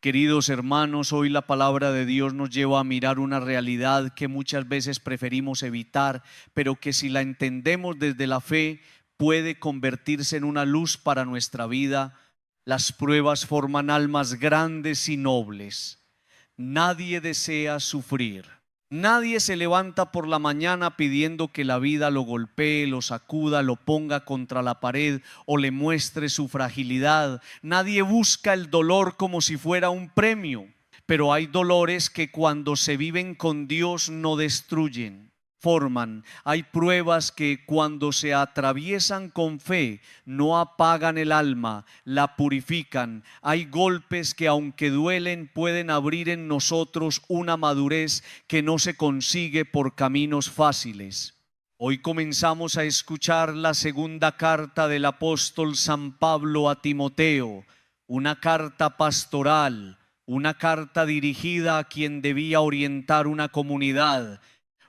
Queridos hermanos, hoy la palabra de Dios nos lleva a mirar una realidad que muchas veces preferimos evitar, pero que si la entendemos desde la fe puede convertirse en una luz para nuestra vida. Las pruebas forman almas grandes y nobles. Nadie desea sufrir. Nadie se levanta por la mañana pidiendo que la vida lo golpee, lo sacuda, lo ponga contra la pared o le muestre su fragilidad. Nadie busca el dolor como si fuera un premio. Pero hay dolores que cuando se viven con Dios no destruyen, forman. Hay pruebas que cuando se atraviesan con fe no apagan el alma, la purifican. Hay golpes que aunque duelen pueden abrir en nosotros una madurez que no se consigue por caminos fáciles. Hoy comenzamos a escuchar la segunda carta del apóstol San Pablo a Timoteo, una carta pastoral, una carta dirigida a quien debía orientar una comunidad.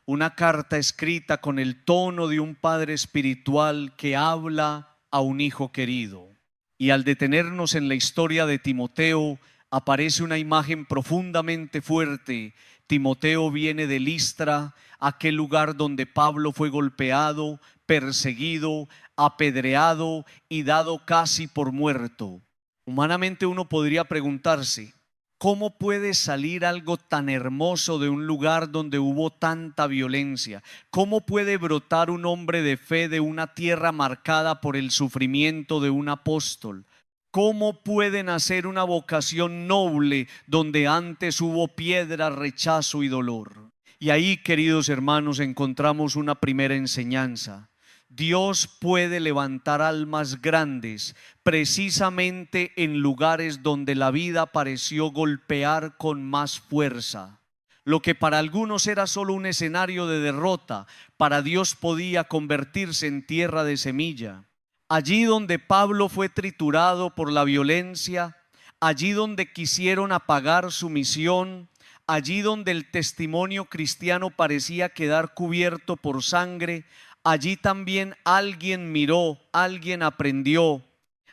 Una carta escrita con el tono de un padre espiritual que habla a un hijo querido. Y al detenernos en la historia de Timoteo, aparece una imagen profundamente fuerte. Timoteo viene de Listra, aquel lugar donde Pablo fue golpeado, perseguido, apedreado y dado casi por muerto. Humanamente uno podría preguntarse, ¿cómo puede salir algo tan hermoso de un lugar donde hubo tanta violencia? ¿Cómo puede brotar un hombre de fe de una tierra marcada por el sufrimiento de un apóstol? ¿Cómo puede nacer una vocación noble donde antes hubo piedra, rechazo y dolor? Y ahí, queridos hermanos, encontramos una primera enseñanza. Dios puede levantar almas grandes precisamente en lugares donde la vida pareció golpear con más fuerza. Lo que para algunos era solo un escenario de derrota, para Dios podía convertirse en tierra de semilla. Allí donde Pablo fue triturado por la violencia, allí donde quisieron apagar su misión, allí donde el testimonio cristiano parecía quedar cubierto por sangre, allí también alguien miró, alguien aprendió,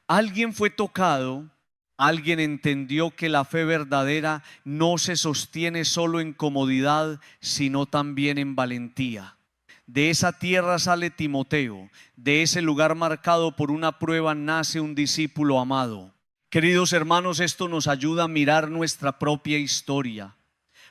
alguien fue tocado, alguien entendió que la fe verdadera no se sostiene solo en comodidad, sino también en valentía. De esa tierra sale Timoteo, de ese lugar marcado por una prueba nace un discípulo amado. Queridos hermanos, esto nos ayuda a mirar nuestra propia historia.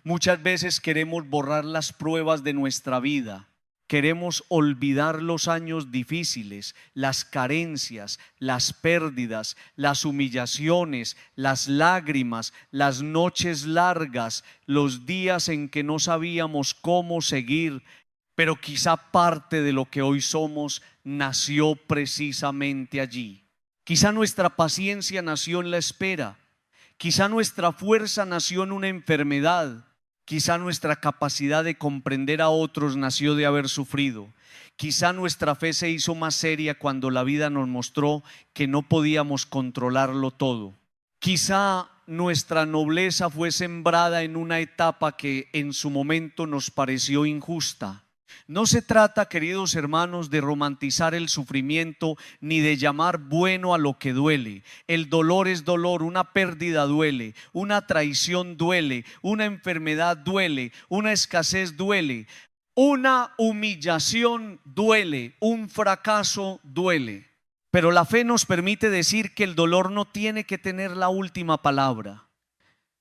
Muchas veces queremos borrar las pruebas de nuestra vida. Queremos olvidar los años difíciles, las carencias, las pérdidas, las humillaciones, las lágrimas, las noches largas, los días en que no sabíamos cómo seguir. Pero quizá parte de lo que hoy somos nació precisamente allí. Quizá nuestra paciencia nació en la espera. Quizá nuestra fuerza nació en una enfermedad. Quizá nuestra capacidad de comprender a otros nació de haber sufrido. Quizá nuestra fe se hizo más seria cuando la vida nos mostró que no podíamos controlarlo todo. Quizá nuestra nobleza fue sembrada en una etapa que en su momento nos pareció injusta. No se trata, queridos hermanos, de romantizar el sufrimiento ni de llamar bueno a lo que duele. El dolor es dolor, una pérdida duele, una traición duele, una enfermedad duele, una escasez duele, una humillación duele, un fracaso duele. Pero la fe nos permite decir que el dolor no tiene que tener la última palabra.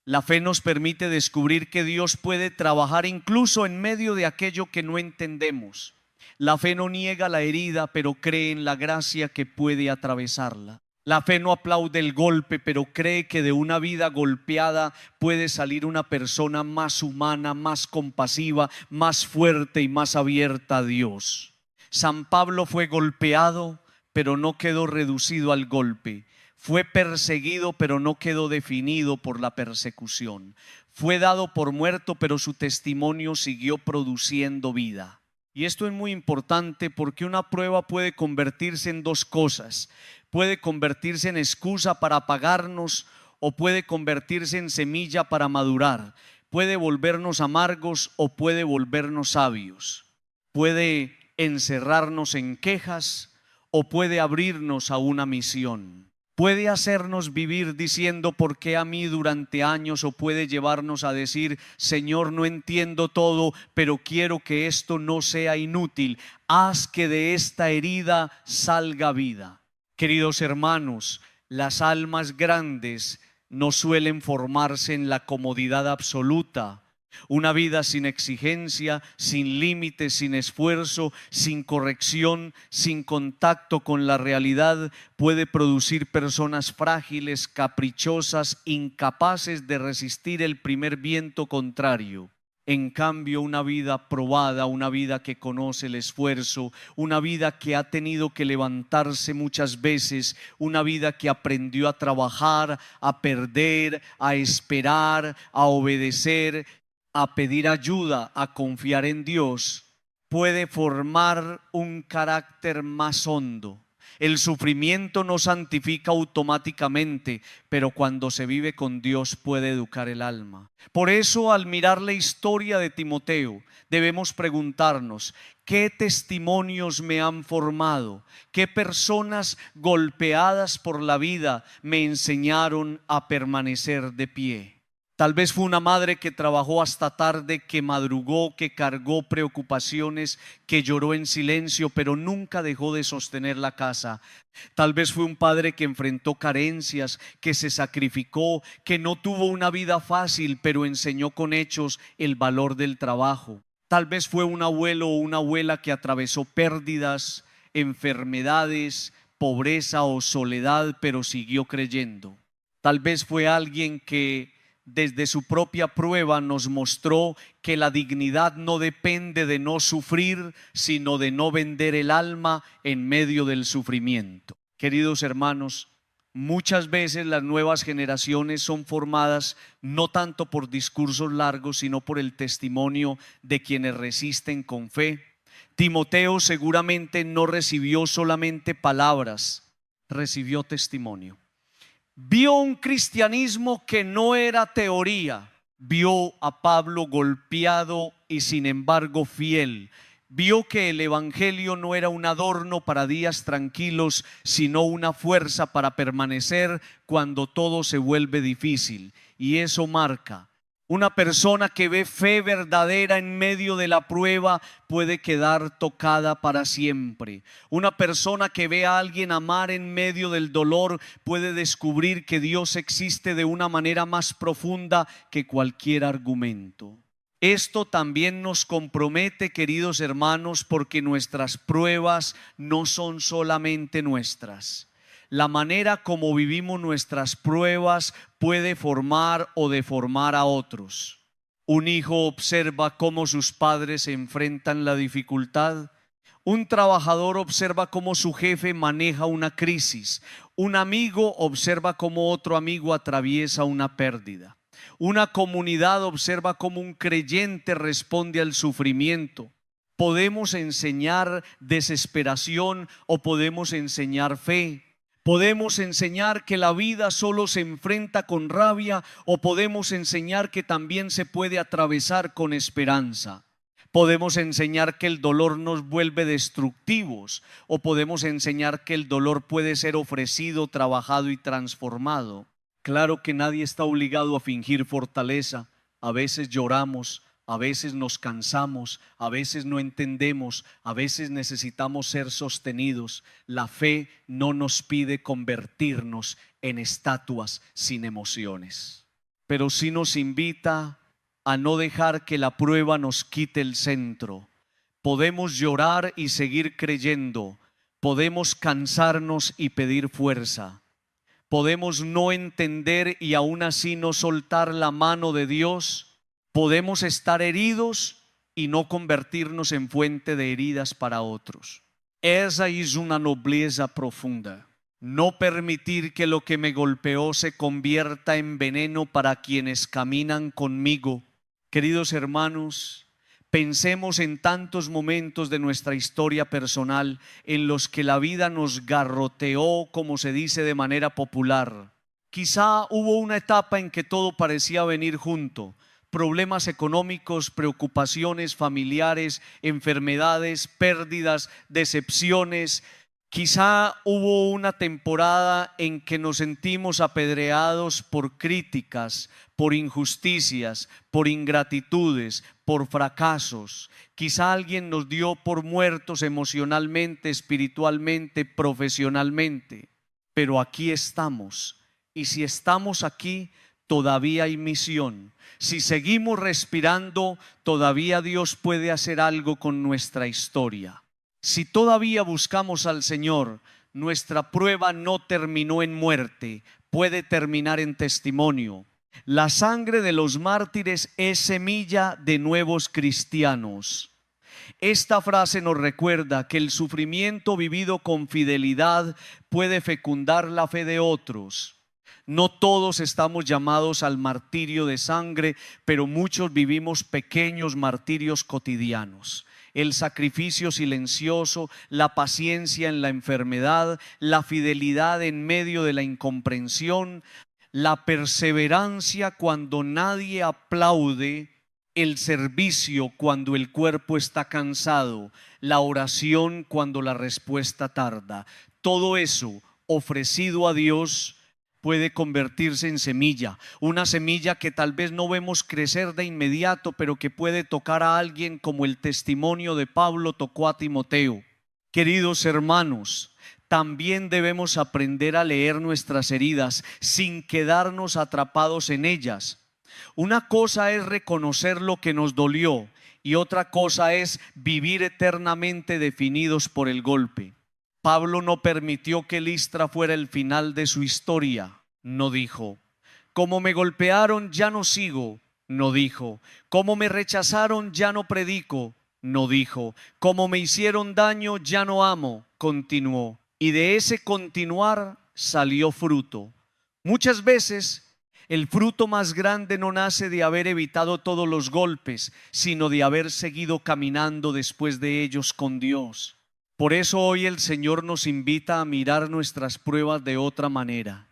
La fe nos permite descubrir que Dios puede trabajar incluso en medio de aquello que no entendemos. La fe no niega la herida, pero cree en la gracia que puede atravesarla. La fe no aplaude el golpe, pero cree que de una vida golpeada puede salir una persona más humana, más compasiva, más fuerte y más abierta a Dios. San Pablo fue golpeado, pero no quedó reducido al golpe. Fue perseguido, pero no quedó definido por la persecución. Fue dado por muerto, pero su testimonio siguió produciendo vida. Y esto es muy importante porque una prueba puede convertirse en dos cosas. Puede convertirse en excusa para apagarnos o puede convertirse en semilla para madurar. Puede volvernos amargos o puede volvernos sabios. Puede encerrarnos en quejas o puede abrirnos a una misión. Puede hacernos vivir diciendo ¿por qué a mí durante años? O puede llevarnos a decir Señor, no entiendo todo, pero quiero que esto no sea inútil. Haz que de esta herida salga vida. Queridos hermanos, las almas grandes no suelen formarse en la comodidad absoluta. Una vida sin exigencia, sin límites, sin esfuerzo, sin corrección, sin contacto con la realidad, puede producir personas frágiles, caprichosas, incapaces de resistir el primer viento contrario. En cambio, una vida probada, una vida que conoce el esfuerzo, una vida que ha tenido que levantarse muchas veces, una vida que aprendió a trabajar, a perder, a esperar, a obedecer, a pedir ayuda, a confiar en Dios, puede formar un carácter más hondo. El sufrimiento no santifica automáticamente, pero cuando se vive con Dios puede educar el alma. Por eso, al mirar la historia de Timoteo, debemos preguntarnos: ¿qué testimonios me han formado? ¿Qué personas golpeadas por la vida me enseñaron a permanecer de pie? Tal vez fue una madre que trabajó hasta tarde, que madrugó, que cargó preocupaciones, que lloró en silencio, pero nunca dejó de sostener la casa. Tal vez fue un padre que enfrentó carencias, que se sacrificó, que no tuvo una vida fácil, pero enseñó con hechos el valor del trabajo. Tal vez fue un abuelo o una abuela que atravesó pérdidas, enfermedades, pobreza o soledad, pero siguió creyendo. Tal vez fue alguien que desde su propia prueba nos mostró que la dignidad no depende de no sufrir, sino de no vender el alma en medio del sufrimiento. Queridos hermanos, muchas veces las nuevas generaciones son formadas no tanto por discursos largos, sino por el testimonio de quienes resisten con fe. Timoteo seguramente no recibió solamente palabras, recibió testimonio. Vio un cristianismo que no era teoría. Vio a Pablo golpeado y sin embargo fiel. Vio que el evangelio no era un adorno para días tranquilos, sino una fuerza para permanecer cuando todo se vuelve difícil. Y eso marca. Una persona que ve fe verdadera en medio de la prueba puede quedar tocada para siempre. Una persona que ve a alguien amar en medio del dolor puede descubrir que Dios existe de una manera más profunda que cualquier argumento. Esto también nos compromete, queridos hermanos, porque nuestras pruebas no son solamente nuestras. La manera como vivimos nuestras pruebas puede formar o deformar a otros. Un hijo observa cómo sus padres enfrentan la dificultad. Un trabajador observa cómo su jefe maneja una crisis. Un amigo observa cómo otro amigo atraviesa una pérdida. Una comunidad observa cómo un creyente responde al sufrimiento. Podemos enseñar desesperación o podemos enseñar fe. Podemos enseñar que la vida solo se enfrenta con rabia o podemos enseñar que también se puede atravesar con esperanza. Podemos enseñar que el dolor nos vuelve destructivos o podemos enseñar que el dolor puede ser ofrecido, trabajado y transformado. Claro que nadie está obligado a fingir fortaleza. A veces lloramos, a veces nos cansamos, a veces no entendemos, a veces necesitamos ser sostenidos. La fe no nos pide convertirnos en estatuas sin emociones, pero sí nos invita a no dejar que la prueba nos quite el centro. Podemos llorar y seguir creyendo, podemos cansarnos y pedir fuerza, podemos no entender y aún así no soltar la mano de Dios. Podemos estar heridos y no convertirnos en fuente de heridas para otros. Esa es una nobleza profunda. No permitir que lo que me golpeó se convierta en veneno para quienes caminan conmigo. Queridos hermanos, pensemos en tantos momentos de nuestra historia personal en los que la vida nos garroteó, como se dice de manera popular. Quizá hubo una etapa en que todo parecía venir junto. Problemas económicos, preocupaciones familiares, enfermedades, pérdidas, decepciones, Quizá hubo una temporada en que nos sentimos apedreados por críticas, por injusticias, por ingratitudes, por fracasos. Quizá alguien nos dio por muertos emocionalmente, espiritualmente, profesionalmente. Pero aquí estamos. Y si estamos aquí, todavía hay misión. Si seguimos respirando, todavía Dios puede hacer algo con nuestra historia. Si todavía buscamos al Señor, nuestra prueba no terminó en muerte, puede terminar en testimonio. La sangre de los mártires es semilla de nuevos cristianos. Esta frase nos recuerda que el sufrimiento vivido con fidelidad puede fecundar la fe de otros. No todos estamos llamados al martirio de sangre, pero muchos vivimos pequeños martirios cotidianos. El sacrificio silencioso, la paciencia en la enfermedad, la fidelidad en medio de la incomprensión, la perseverancia cuando nadie aplaude, el servicio cuando el cuerpo está cansado, la oración cuando la respuesta tarda. Todo eso ofrecido a Dios puede convertirse en semilla, una semilla que tal vez no vemos crecer de inmediato, pero que puede tocar a alguien como el testimonio de Pablo tocó a Timoteo. Queridos hermanos, también debemos aprender a leer nuestras heridas sin quedarnos atrapados en ellas. Una cosa es reconocer lo que nos dolió y otra cosa es vivir eternamente definidos por el golpe. Pablo no permitió que Listra fuera el final de su historia. No dijo: como me golpearon ya no sigo. No dijo: como me rechazaron ya no predico. No dijo: como me hicieron daño ya no amo. Continuó. Y de ese continuar salió fruto. Muchas veces el fruto más grande no nace de haber evitado todos los golpes, sino de haber seguido caminando después de ellos con Dios. Por eso hoy el Señor nos invita a mirar nuestras pruebas de otra manera.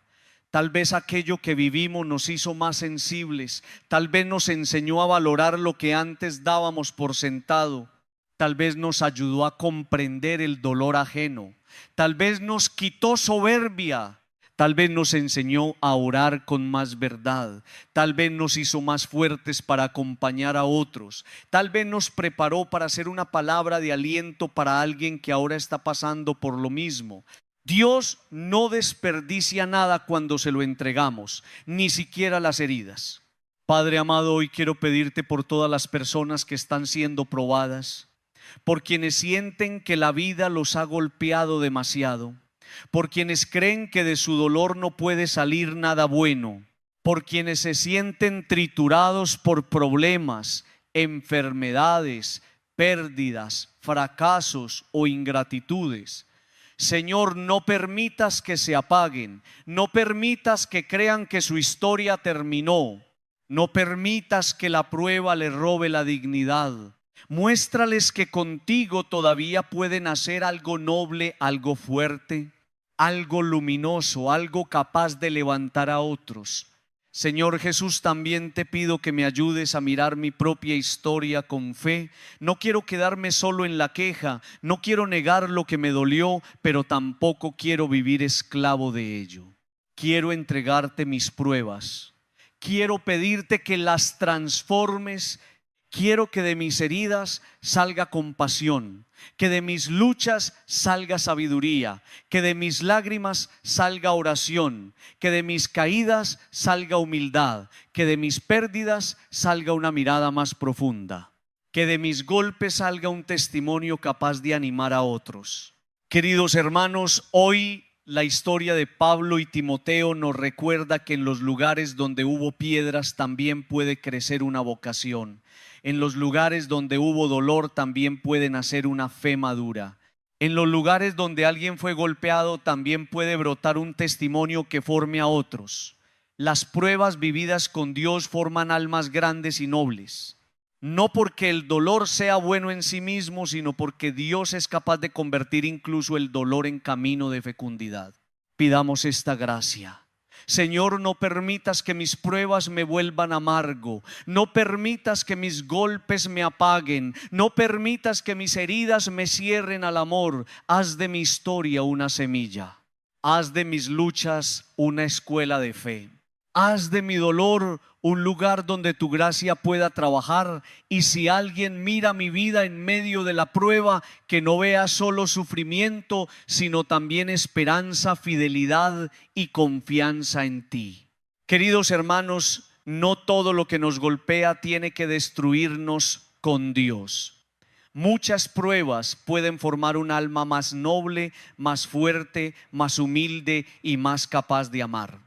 Tal vez aquello que vivimos nos hizo más sensibles, tal vez nos enseñó a valorar lo que antes dábamos por sentado, tal vez nos ayudó a comprender el dolor ajeno, tal vez nos quitó soberbia, tal vez nos enseñó a orar con más verdad, tal vez nos hizo más fuertes para acompañar a otros, tal vez nos preparó para hacer una palabra de aliento para alguien que ahora está pasando por lo mismo. Dios no desperdicia nada cuando se lo entregamos, ni siquiera las heridas. Padre amado, hoy quiero pedirte por todas las personas que están siendo probadas, por quienes sienten que la vida los ha golpeado demasiado, por quienes creen que de su dolor no puede salir nada bueno, por quienes se sienten triturados por problemas, enfermedades, pérdidas, fracasos o ingratitudes. Señor, no permitas que se apaguen, no permitas que crean que su historia terminó, no permitas que la prueba les robe la dignidad. Muéstrales que contigo todavía pueden hacer algo noble, algo fuerte, algo luminoso, algo capaz de levantar a otros. Señor Jesús, también te pido que me ayudes a mirar mi propia historia con fe. No quiero quedarme solo en la queja, no quiero negar lo que me dolió, pero tampoco quiero vivir esclavo de ello. Quiero entregarte mis pruebas, quiero pedirte que las transformes. Quiero que de mis heridas salga compasión, que de mis luchas salga sabiduría, que de mis lágrimas salga oración, que de mis caídas salga humildad, que de mis pérdidas salga una mirada más profunda, que de mis golpes salga un testimonio capaz de animar a otros. Queridos hermanos, hoy la historia de Pablo y Timoteo nos recuerda que en los lugares donde hubo piedras también puede crecer una vocación. En los lugares donde hubo dolor también puede nacer una fe madura. En los lugares donde alguien fue golpeado también puede brotar un testimonio que forme a otros. Las pruebas vividas con Dios forman almas grandes y nobles. No porque el dolor sea bueno en sí mismo, sino porque Dios es capaz de convertir incluso el dolor en camino de fecundidad. Pidamos esta gracia. Señor, no permitas que mis pruebas me vuelvan amargo, no permitas que mis golpes me apaguen, no permitas que mis heridas me cierren al amor. Haz de mi historia una semilla, haz de mis luchas una escuela de fe. Haz de mi dolor un lugar donde tu gracia pueda trabajar, y si alguien mira mi vida en medio de la prueba, que no vea solo sufrimiento, sino también esperanza, fidelidad y confianza en ti. Queridos hermanos, no todo lo que nos golpea tiene que destruirnos con Dios. Muchas pruebas pueden formar un alma más noble, más fuerte, más humilde y más capaz de amar.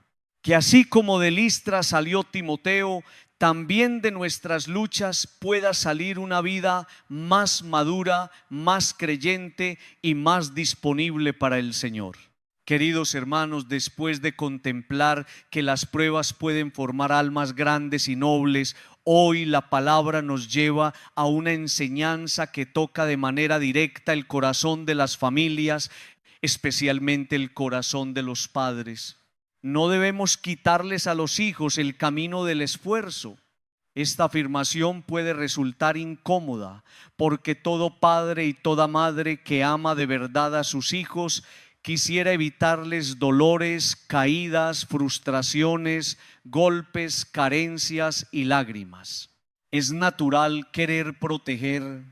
Que así como de Listra salió Timoteo, también de nuestras luchas pueda salir una vida más madura, más creyente y más disponible para el Señor. Queridos hermanos, después de contemplar que las pruebas pueden formar almas grandes y nobles, hoy la palabra nos lleva a una enseñanza que toca de manera directa el corazón de las familias, especialmente el corazón de los padres. No debemos quitarles a los hijos el camino del esfuerzo. Esta afirmación puede resultar incómoda, porque todo padre y toda madre que ama de verdad a sus hijos quisiera evitarles dolores, caídas, frustraciones, golpes, carencias y lágrimas. Es natural querer proteger,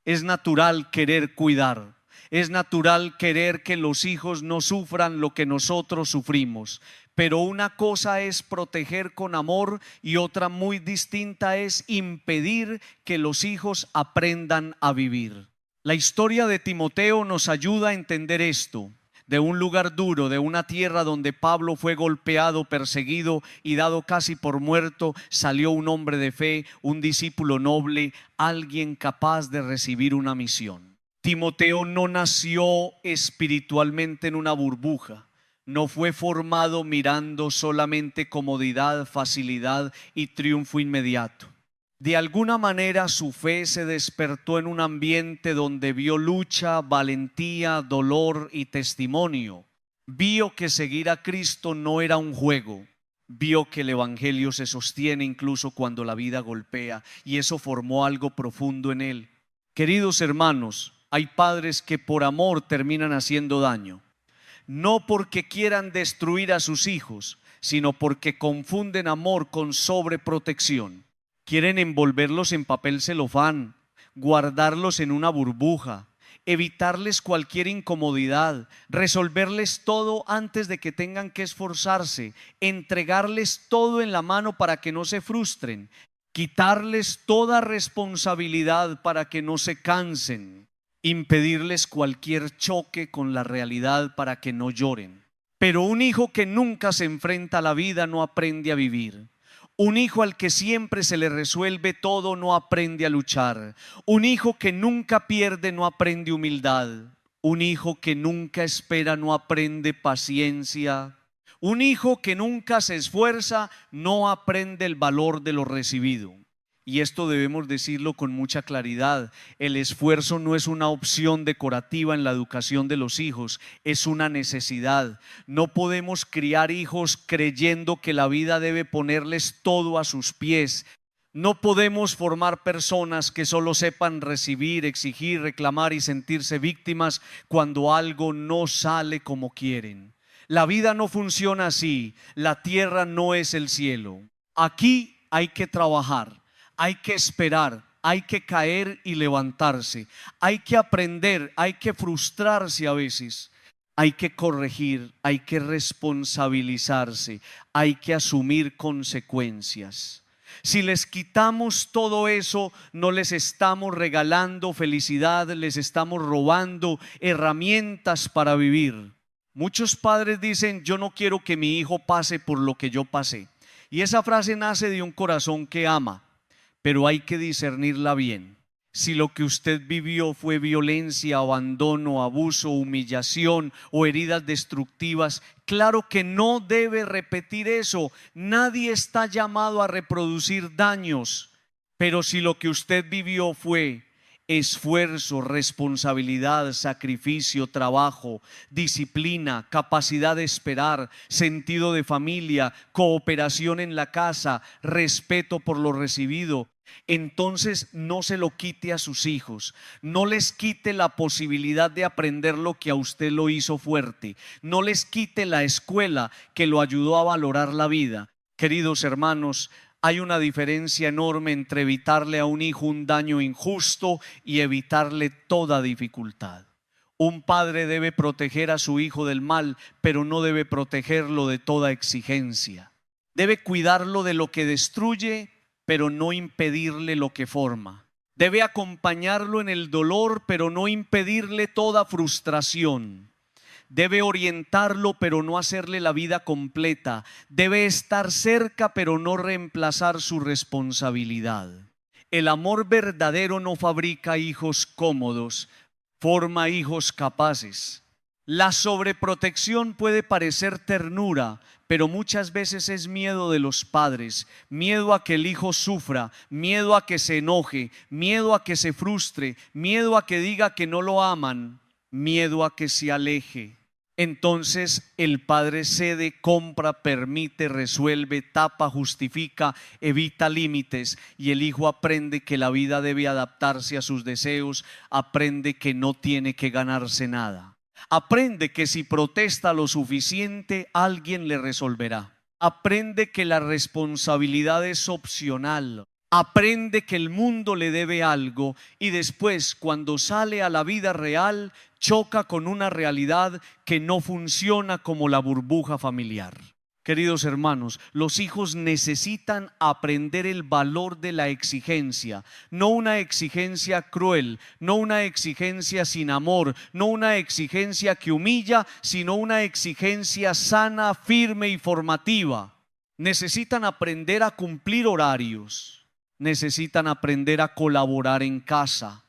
es natural querer cuidar. Es natural querer que los hijos no sufran lo que nosotros sufrimos, pero una cosa es proteger con amor y otra muy distinta es impedir que los hijos aprendan a vivir. La historia de Timoteo nos ayuda a entender esto. De un lugar duro, de una tierra donde Pablo fue golpeado, perseguido y dado casi por muerto, salió un hombre de fe, un discípulo noble, alguien capaz de recibir una misión. Timoteo no nació espiritualmente en una burbuja, no fue formado mirando solamente comodidad, facilidad y triunfo inmediato. De alguna manera su fe se despertó en un ambiente donde vio lucha, valentía, dolor y testimonio. Vio que seguir a Cristo no era un juego. Vio que el evangelio se sostiene incluso cuando la vida golpea, y eso formó algo profundo en él. Queridos hermanos, hay padres que por amor terminan haciendo daño, no porque quieran destruir a sus hijos, sino porque confunden amor con sobreprotección. Quieren envolverlos en papel celofán, guardarlos en una burbuja, evitarles cualquier incomodidad, resolverles todo antes de que tengan que esforzarse, entregarles todo en la mano para que no se frustren, quitarles toda responsabilidad para que no se cansen, impedirles cualquier choque con la realidad para que no lloren. Pero un hijo que nunca se enfrenta a la vida no aprende a vivir. Un hijo al que siempre se le resuelve todo no aprende a luchar. Un hijo que nunca pierde no aprende humildad. Un hijo que nunca espera no aprende paciencia. Un hijo que nunca se esfuerza no aprende el valor de lo recibido. Y esto debemos decirlo con mucha claridad: el esfuerzo no es una opción decorativa en la educación de los hijos, es una necesidad. No podemos criar hijos creyendo que la vida debe ponerles todo a sus pies. No podemos formar personas que solo sepan recibir, exigir, reclamar y sentirse víctimas cuando algo no sale como quieren. La vida no funciona así, la tierra no es el cielo. Aquí hay que trabajar. Hay que esperar, hay que caer y levantarse, hay que aprender, hay que frustrarse a veces, hay que corregir, hay que responsabilizarse, hay que asumir consecuencias. Si les quitamos todo eso, no les estamos regalando felicidad, les estamos robando herramientas para vivir. Muchos padres dicen: yo no quiero que mi hijo pase por lo que yo pasé. Y esa frase nace de un corazón que ama. Pero hay que discernirla bien. Si lo que usted vivió fue violencia, abandono, abuso, humillación o heridas destructivas, claro que no debe repetir eso. Nadie está llamado a reproducir daños. Pero si lo que usted vivió fue esfuerzo, responsabilidad, sacrificio, trabajo, disciplina, capacidad de esperar, sentido de familia, cooperación en la casa, respeto por lo recibido. Entonces no se lo quite a sus hijos, no les quite la posibilidad de aprender lo que a usted lo hizo fuerte, no les quite la escuela que lo ayudó a valorar la vida. Queridos hermanos, hay una diferencia enorme entre evitarle a un hijo un daño injusto y evitarle toda dificultad. Un padre debe proteger a su hijo del mal, pero no debe protegerlo de toda exigencia. Debe cuidarlo de lo que destruye, pero no impedirle lo que forma. Debe acompañarlo en el dolor, pero no impedirle toda frustración. Debe orientarlo, pero no hacerle la vida completa. Debe estar cerca, pero no reemplazar su responsabilidad. El amor verdadero no fabrica hijos cómodos, forma hijos capaces. La sobreprotección puede parecer ternura, pero muchas veces es miedo de los padres, miedo a que el hijo sufra, miedo a que se enoje, miedo a que se frustre, miedo a que diga que no lo aman, miedo a que se aleje. Entonces el padre cede, compra, permite, resuelve, tapa, justifica, evita límites, y el hijo aprende que la vida debe adaptarse a sus deseos, aprende que no tiene que ganarse nada. Aprende que si protesta lo suficiente, alguien le resolverá. Aprende que la responsabilidad es opcional. Aprende que el mundo le debe algo, y después, cuando sale a la vida real, choca con una realidad que no funciona como la burbuja familiar. Queridos hermanos, los hijos necesitan aprender el valor de la exigencia, no una exigencia cruel, no una exigencia sin amor, no una exigencia que humilla, sino una exigencia sana, firme y formativa. Necesitan aprender a cumplir horarios, necesitan aprender a colaborar en casa.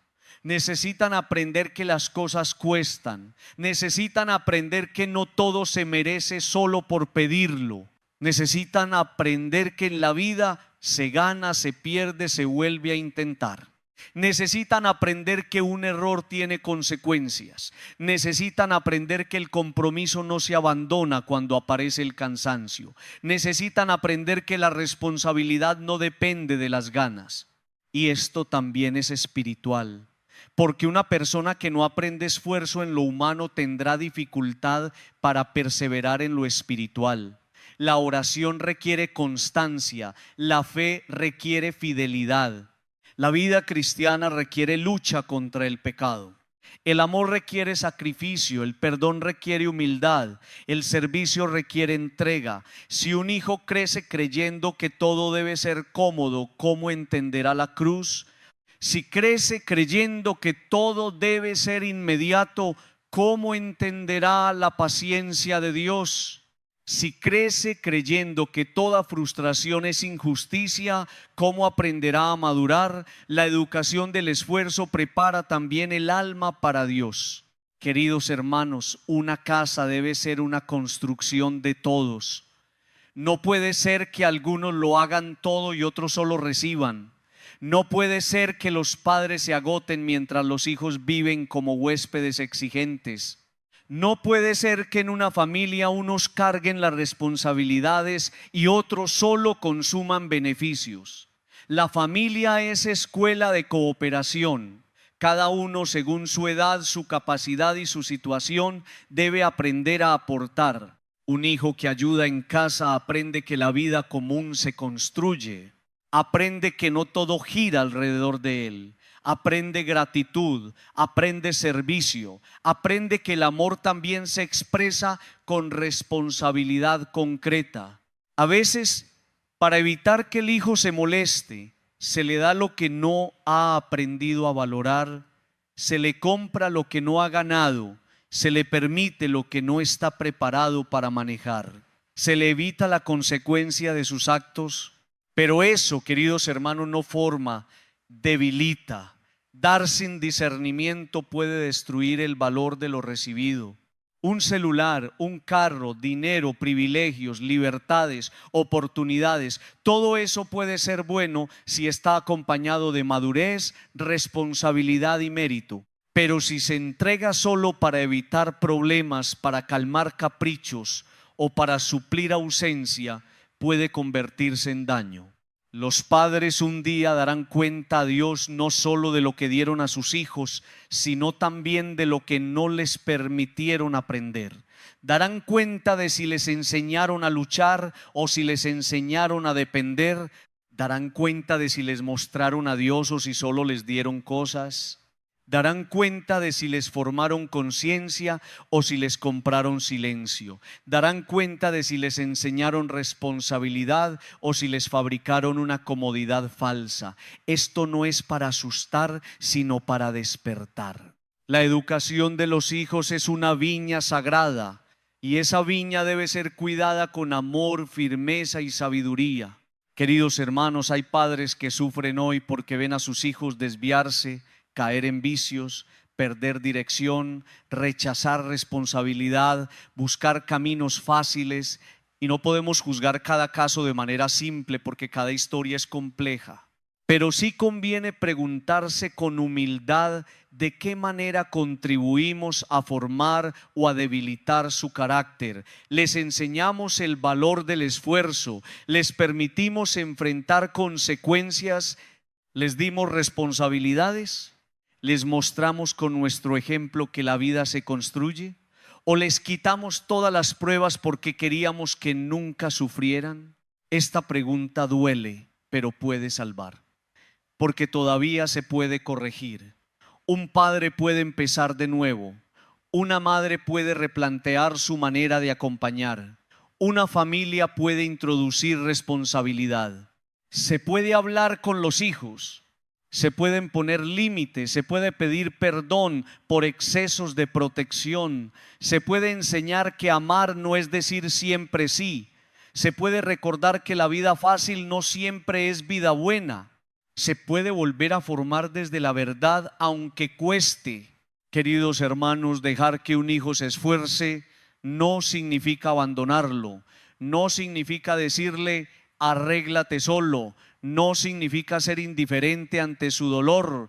Necesitan aprender que las cosas cuestan. Necesitan aprender que no todo se merece solo por pedirlo. Necesitan aprender que en la vida se gana, se pierde, se vuelve a intentar. Necesitan aprender que un error tiene consecuencias. Necesitan aprender que el compromiso no se abandona cuando aparece el cansancio. Necesitan aprender que la responsabilidad no depende de las ganas. Y esto también es espiritual. Porque una persona que no aprende esfuerzo en lo humano tendrá dificultad para perseverar en lo espiritual. La oración requiere constancia, la fe requiere fidelidad. La vida cristiana requiere lucha contra el pecado. El amor requiere sacrificio, el perdón requiere humildad, el servicio requiere entrega. Si un hijo crece creyendo que todo debe ser cómodo, ¿cómo entenderá la cruz? Si crece creyendo que todo debe ser inmediato, ¿cómo entenderá la paciencia de Dios? Si crece creyendo que toda frustración es injusticia, ¿cómo aprenderá a madurar? La educación del esfuerzo prepara también el alma para Dios. Queridos hermanos, una casa debe ser una construcción de todos. No puede ser que algunos lo hagan todo y otros solo reciban. No puede ser que los padres se agoten mientras los hijos viven como huéspedes exigentes. No puede ser que en una familia unos carguen las responsabilidades y otros solo consuman beneficios. La familia es escuela de cooperación. Cada uno, según su edad, su capacidad y su situación, debe aprender a aportar. Un hijo que ayuda en casa aprende que la vida común se construye. Aprende que no todo gira alrededor de él. Aprende gratitud, aprende servicio, aprende que el amor también se expresa con responsabilidad concreta. A veces, para evitar que el hijo se moleste, se le da lo que no ha aprendido a valorar, se le compra lo que no ha ganado, se le permite lo que no está preparado para manejar, se le evita la consecuencia de sus actos. Pero eso, queridos hermanos, no forma, debilita. Dar sin discernimiento puede destruir el valor de lo recibido. Un celular, un carro, dinero, privilegios, libertades, oportunidades, todo eso puede ser bueno si está acompañado de madurez, responsabilidad y mérito. Pero si se entrega solo para evitar problemas, para calmar caprichos o para suplir ausencia, puede convertirse en daño. Los padres un día darán cuenta a Dios no solo de lo que dieron a sus hijos, sino también de lo que no les permitieron aprender. Darán cuenta de si les enseñaron a luchar o si les enseñaron a depender. Darán cuenta de si les mostraron a Dios o si solo les dieron cosas. Darán cuenta de si les formaron conciencia o si les compraron silencio. Darán cuenta de si les enseñaron responsabilidad o si les fabricaron una comodidad falsa. Esto no es para asustar, sino para despertar. La educación de los hijos es una viña sagrada y esa viña debe ser cuidada con amor, firmeza y sabiduría. Queridos hermanos, hay padres que sufren hoy porque ven a sus hijos desviarse, caer en vicios, perder dirección, rechazar responsabilidad, buscar caminos fáciles, y no podemos juzgar cada caso de manera simple porque cada historia es compleja. Pero sí conviene preguntarse con humildad de qué manera contribuimos a formar o a debilitar su carácter. Les enseñamos el valor del esfuerzo, les permitimos enfrentar consecuencias, les dimos responsabilidades. ¿Les mostramos con nuestro ejemplo que la vida se construye? ¿O les quitamos todas las pruebas porque queríamos que nunca sufrieran? Esta pregunta duele, pero puede salvar, porque todavía se puede corregir. Un padre puede empezar de nuevo. Una madre puede replantear su manera de acompañar. Una familia puede introducir responsabilidad. Se puede hablar con los hijos. Se pueden poner límites, se puede pedir perdón por excesos de protección, se puede enseñar que amar no es decir siempre sí, se puede recordar que la vida fácil no siempre es vida buena, se puede volver a formar desde la verdad aunque cueste. Queridos hermanos, dejar que un hijo se esfuerce no significa abandonarlo, no significa decirle arréglate solo, no significa ser indiferente ante su dolor,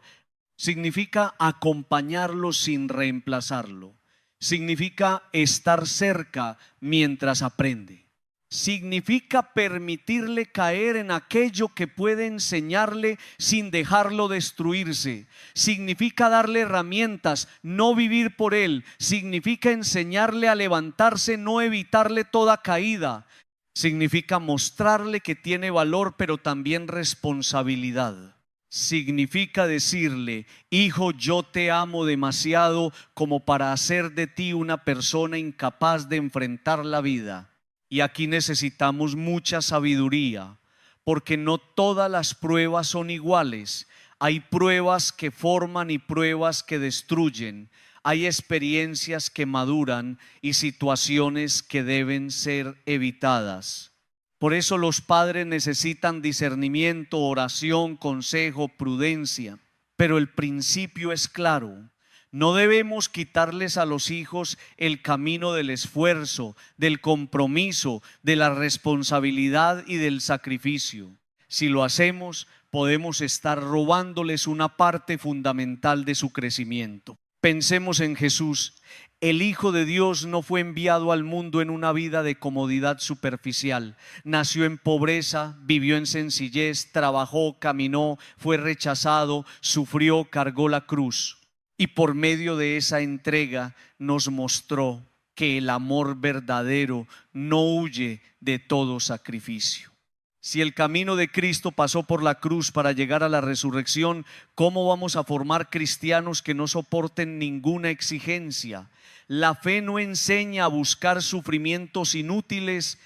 significa acompañarlo sin reemplazarlo, significa estar cerca mientras aprende, significa permitirle caer en aquello que puede enseñarle sin dejarlo destruirse, significa darle herramientas, no vivir por él, significa enseñarle a levantarse, no evitarle toda caída. Significa mostrarle que tiene valor, pero también responsabilidad. Significa decirle, hijo, yo te amo demasiado como para hacer de ti una persona incapaz de enfrentar la vida. Y aquí necesitamos mucha sabiduría, porque no todas las pruebas son iguales. Hay pruebas que forman y pruebas que destruyen. Hay experiencias que maduran y situaciones que deben ser evitadas. Por eso los padres necesitan discernimiento, oración, consejo, prudencia. Pero el principio es claro. No debemos quitarles a los hijos el camino del esfuerzo, del compromiso, de la responsabilidad y del sacrificio. Si lo hacemos, podemos estar robándoles una parte fundamental de su crecimiento. Pensemos en Jesús. El Hijo de Dios no fue enviado al mundo en una vida de comodidad superficial. Nació en pobreza, vivió en sencillez, trabajó, caminó, fue rechazado, sufrió, cargó la cruz. Y por medio de esa entrega nos mostró que el amor verdadero no huye de todo sacrificio. Si el camino de Cristo pasó por la cruz para llegar a la resurrección, ¿cómo vamos a formar cristianos que no soporten ninguna exigencia? La fe no enseña a buscar sufrimientos inútiles,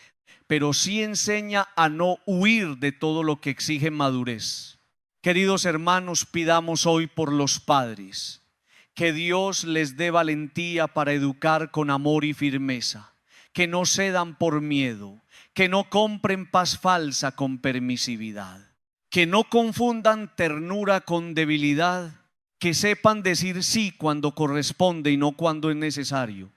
pero sí enseña a no huir de todo lo que exige madurez. Queridos hermanos, pidamos hoy por los padres, que Dios les dé valentía para educar con amor y firmeza, que no cedan por miedo, que no compren paz falsa con permisividad, que no confundan ternura con debilidad, que sepan decir sí cuando corresponde y no cuando es necesario,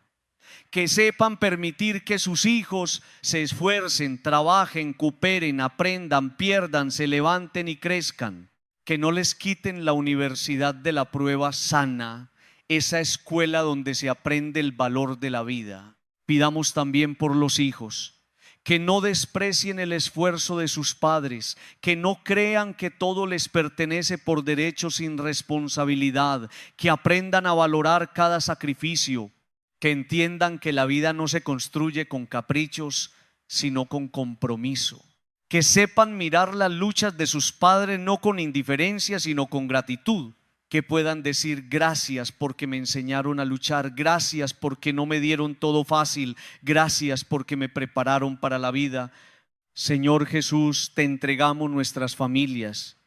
que sepan permitir que sus hijos se esfuercen, trabajen, cooperen, aprendan, pierdan, se levanten y crezcan. Que no les quiten la universidad de la prueba sana, esa escuela donde se aprende el valor de la vida. Pidamos también por los hijos, que no desprecien el esfuerzo de sus padres, que no crean que todo les pertenece por derecho sin responsabilidad, que aprendan a valorar cada sacrificio, que entiendan que la vida no se construye con caprichos, sino con compromiso. Que sepan mirar las luchas de sus padres no con indiferencia, sino con gratitud. Que puedan decir gracias porque me enseñaron a luchar, gracias porque no me dieron todo fácil, gracias porque me prepararon para la vida. Señor Jesús, te entregamos nuestras familias.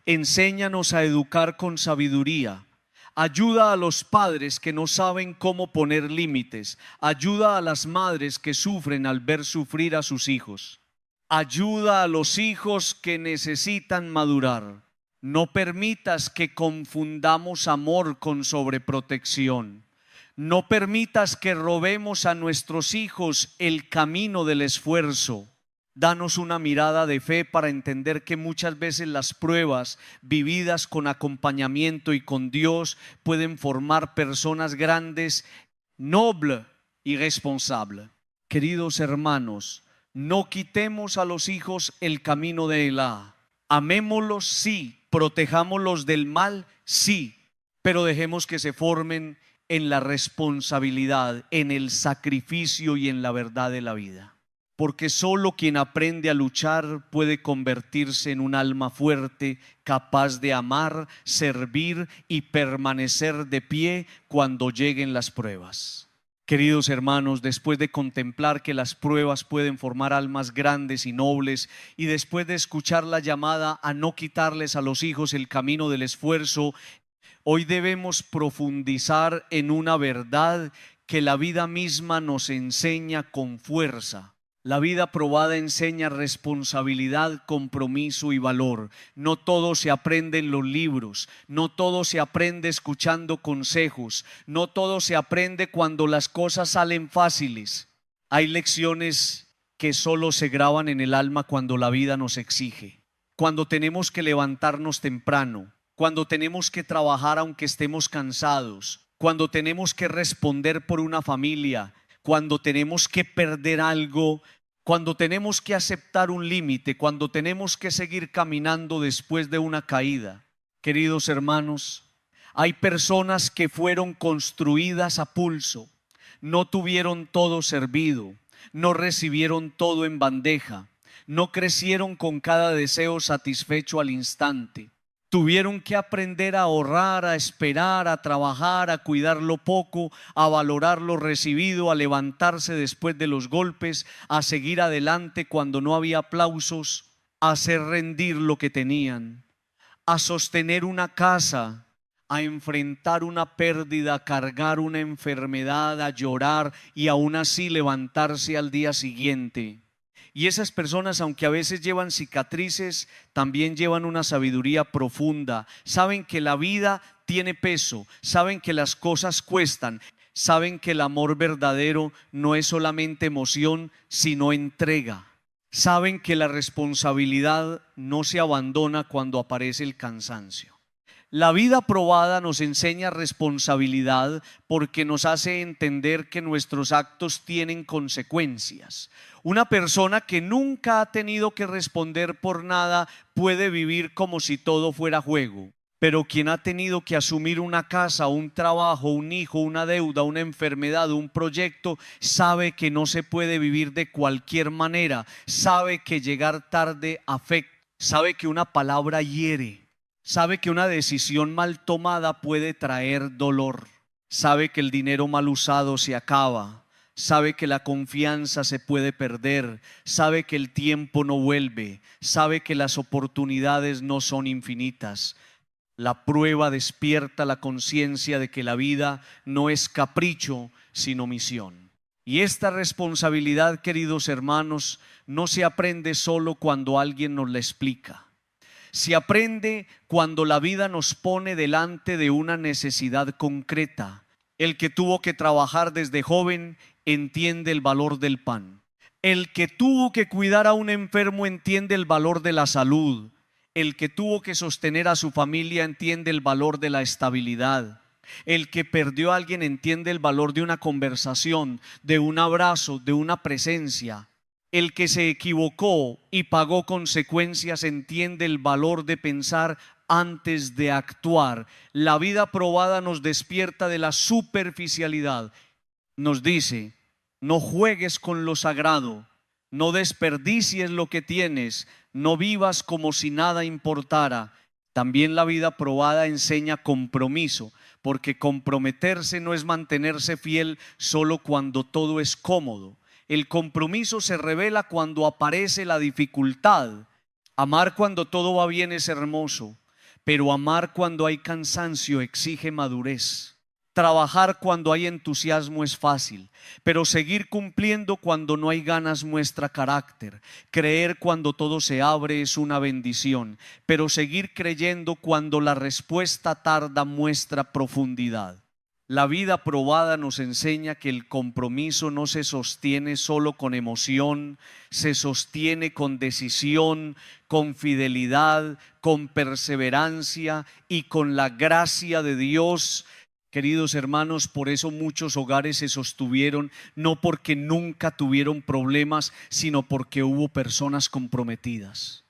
Enséñanos a educar con sabiduría. Ayuda a los padres que no saben cómo poner límites. Ayuda a las madres que sufren al ver sufrir a sus hijos. Ayuda a los hijos que necesitan madurar. No permitas que confundamos amor con sobreprotección. No permitas que robemos a nuestros hijos el camino del esfuerzo. Danos una mirada de fe para entender que muchas veces las pruebas vividas con acompañamiento y con Dios pueden formar personas grandes, nobles y responsables. Queridos hermanos, no quitemos a los hijos el camino de Elá. Amémoslos, sí. Protejámoslos del mal, sí. Pero dejemos que se formen en la responsabilidad, en el sacrificio y en la verdad de la vida. Porque solo quien aprende a luchar puede convertirse en un alma fuerte, capaz de amar, servir y permanecer de pie cuando lleguen las pruebas. Queridos hermanos, después de contemplar que las pruebas pueden formar almas grandes y nobles, y después de escuchar la llamada a no quitarles a los hijos el camino del esfuerzo, hoy debemos profundizar en una verdad que la vida misma nos enseña con fuerza. La vida probada enseña responsabilidad, compromiso y valor. No todo se aprende en los libros, no todo se aprende escuchando consejos, no todo se aprende cuando las cosas salen fáciles. Hay lecciones que solo se graban en el alma cuando la vida nos exige, cuando tenemos que levantarnos temprano, cuando tenemos que trabajar aunque estemos cansados, cuando tenemos que responder por una familia, cuando tenemos que perder algo, cuando tenemos que aceptar un límite, cuando tenemos que seguir caminando después de una caída. Queridos hermanos, hay personas que fueron construidas a pulso, no tuvieron todo servido, no recibieron todo en bandeja, no crecieron con cada deseo satisfecho al instante. Tuvieron que aprender a ahorrar, a esperar, a trabajar, a cuidar lo poco, a valorar lo recibido, a levantarse después de los golpes, a seguir adelante cuando no había aplausos, a hacer rendir lo que tenían, a sostener una casa, a enfrentar una pérdida, a cargar una enfermedad, a llorar y aún así levantarse al día siguiente. Y esas personas, aunque a veces llevan cicatrices, también llevan una sabiduría profunda. Saben que la vida tiene peso, saben que las cosas cuestan, saben que el amor verdadero no es solamente emoción, sino entrega. Saben que la responsabilidad no se abandona cuando aparece el cansancio. La vida probada nos enseña responsabilidad porque nos hace entender que nuestros actos tienen consecuencias. Una persona que nunca ha tenido que responder por nada puede vivir como si todo fuera juego. Pero quien ha tenido que asumir una casa, un trabajo, un hijo, una deuda, una enfermedad, un proyecto, sabe que no se puede vivir de cualquier manera. Sabe que llegar tarde afecta, sabe que una palabra hiere. Sabe que una decisión mal tomada puede traer dolor. Sabe que el dinero mal usado se acaba. Sabe que la confianza se puede perder. Sabe que el tiempo no vuelve. Sabe que las oportunidades no son infinitas. La prueba despierta la conciencia de que la vida no es capricho, sino misión. Y esta responsabilidad, queridos hermanos, no se aprende solo cuando alguien nos la explica. Se aprende cuando la vida nos pone delante de una necesidad concreta. El que tuvo que trabajar desde joven entiende el valor del pan. El que tuvo que cuidar a un enfermo entiende el valor de la salud. El que tuvo que sostener a su familia entiende el valor de la estabilidad. El que perdió a alguien entiende el valor de una conversación, de un abrazo, de una presencia. El que se equivocó y pagó consecuencias entiende el valor de pensar antes de actuar. La vida probada nos despierta de la superficialidad. Nos dice: no juegues con lo sagrado, no desperdicies lo que tienes, no vivas como si nada importara. También la vida probada enseña compromiso, porque comprometerse no es mantenerse fiel solo cuando todo es cómodo. El compromiso se revela cuando aparece la dificultad. Amar cuando todo va bien es hermoso, pero amar cuando hay cansancio exige madurez. Trabajar cuando hay entusiasmo es fácil, pero seguir cumpliendo cuando no hay ganas muestra carácter. Creer cuando todo se abre es una bendición, pero seguir creyendo cuando la respuesta tarda muestra profundidad. La vida probada nos enseña que el compromiso no se sostiene solo con emoción, se sostiene con decisión, con fidelidad, con perseverancia y con la gracia de Dios. Queridos hermanos, por eso muchos hogares se sostuvieron, no porque nunca tuvieron problemas, sino porque hubo personas comprometidas.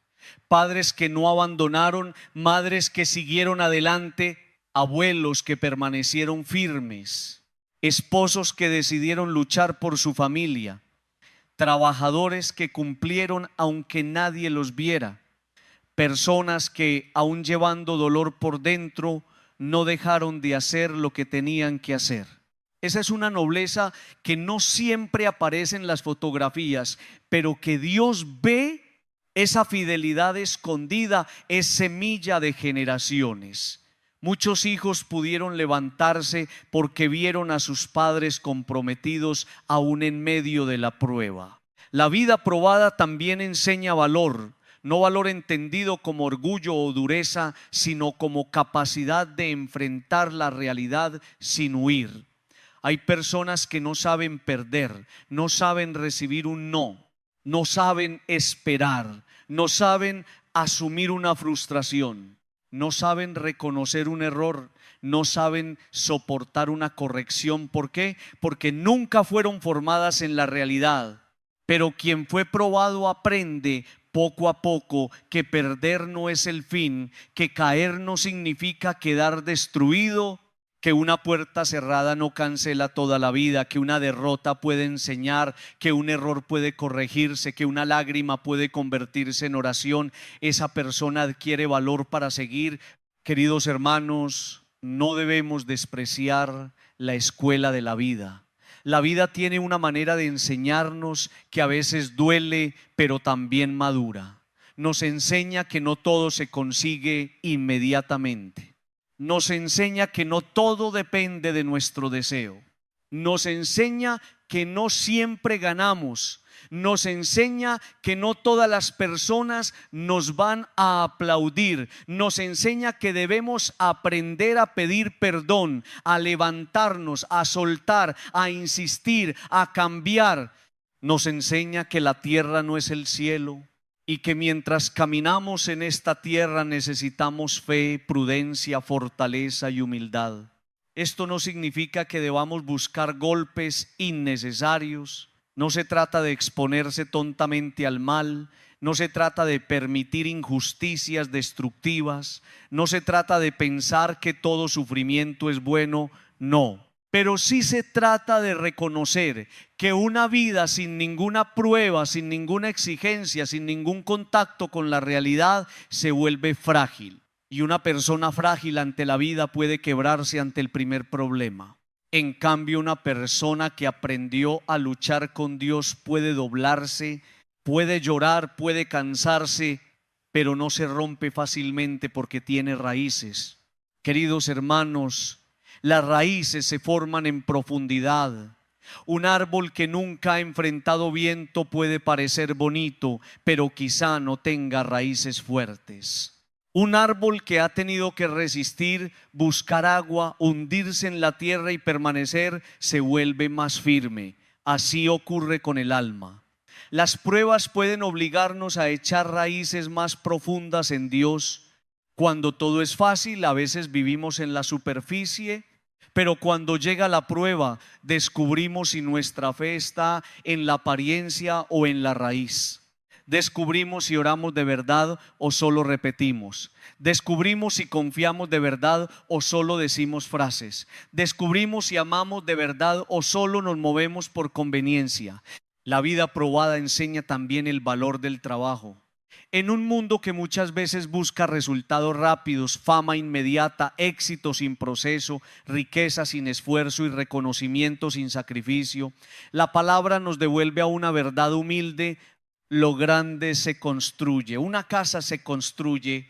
Padres que no abandonaron, madres que siguieron adelante, abuelos que permanecieron firmes, esposos que decidieron luchar por su familia, trabajadores que cumplieron aunque nadie los viera, personas que aún llevando dolor por dentro no dejaron de hacer lo que tenían que hacer. Esa es una nobleza que no siempre aparece en las fotografías, pero que Dios ve. Esa fidelidad escondida es semilla de generaciones. Muchos hijos pudieron levantarse porque vieron a sus padres comprometidos aún en medio de la prueba. La vida probada también enseña valor, no valor entendido como orgullo o dureza, sino como capacidad de enfrentar la realidad sin huir. Hay personas que no saben perder, no saben recibir un no, no saben esperar, no saben asumir una frustración. No saben reconocer un error, no saben soportar una corrección. ¿Por qué? Porque nunca fueron formadas en la realidad. Pero quien fue probado aprende poco a poco que perder no es el fin, que caer no significa quedar destruido, que una puerta cerrada no cancela toda la vida, que una derrota puede enseñar, que un error puede corregirse, que una lágrima puede convertirse en oración. Esa persona adquiere valor para seguir. Queridos hermanos, no debemos despreciar la escuela de la vida. La vida tiene una manera de enseñarnos que a veces duele, pero también madura. Nos enseña que no todo se consigue inmediatamente. Nos enseña que no todo depende de nuestro deseo. Nos enseña que no siempre ganamos. Nos enseña que no todas las personas nos van a aplaudir. Nos enseña que debemos aprender a pedir perdón, a levantarnos, a soltar, a insistir, a cambiar. Nos enseña que la tierra no es el cielo y que mientras caminamos en esta tierra necesitamos fe, prudencia, fortaleza y humildad. Esto no significa que debamos buscar golpes innecesarios. No se trata de exponerse tontamente al mal, no se trata de permitir injusticias destructivas, no se trata de pensar que todo sufrimiento es bueno, no. Pero sí se trata de reconocer que una vida sin ninguna prueba, sin ninguna exigencia, sin ningún contacto con la realidad se vuelve frágil. Y una persona frágil ante la vida puede quebrarse ante el primer problema. En cambio, una persona que aprendió a luchar con Dios puede doblarse, puede llorar, puede cansarse, pero no se rompe fácilmente porque tiene raíces. Queridos hermanos, las raíces se forman en profundidad. Un árbol que nunca ha enfrentado viento puede parecer bonito, pero quizá no tenga raíces fuertes. Un árbol que ha tenido que resistir, buscar agua, hundirse en la tierra y permanecer, se vuelve más firme, Así ocurre con el alma. Las pruebas pueden obligarnos a echar raíces más profundas en Dios. Cuando todo es fácil, a veces vivimos en la superficie, pero cuando llega la prueba, descubrimos si nuestra fe está en la apariencia o en la raíz. Descubrimos si oramos de verdad o solo repetimos. Descubrimos si confiamos de verdad o solo decimos frases. Descubrimos si amamos de verdad o solo nos movemos por conveniencia. La vida probada enseña también el valor del trabajo. En un mundo que muchas veces busca resultados rápidos, fama inmediata, éxito sin proceso, riqueza sin esfuerzo y reconocimiento sin sacrificio, la palabra nos devuelve a una verdad humilde: lo grande se construye. Una casa se construye,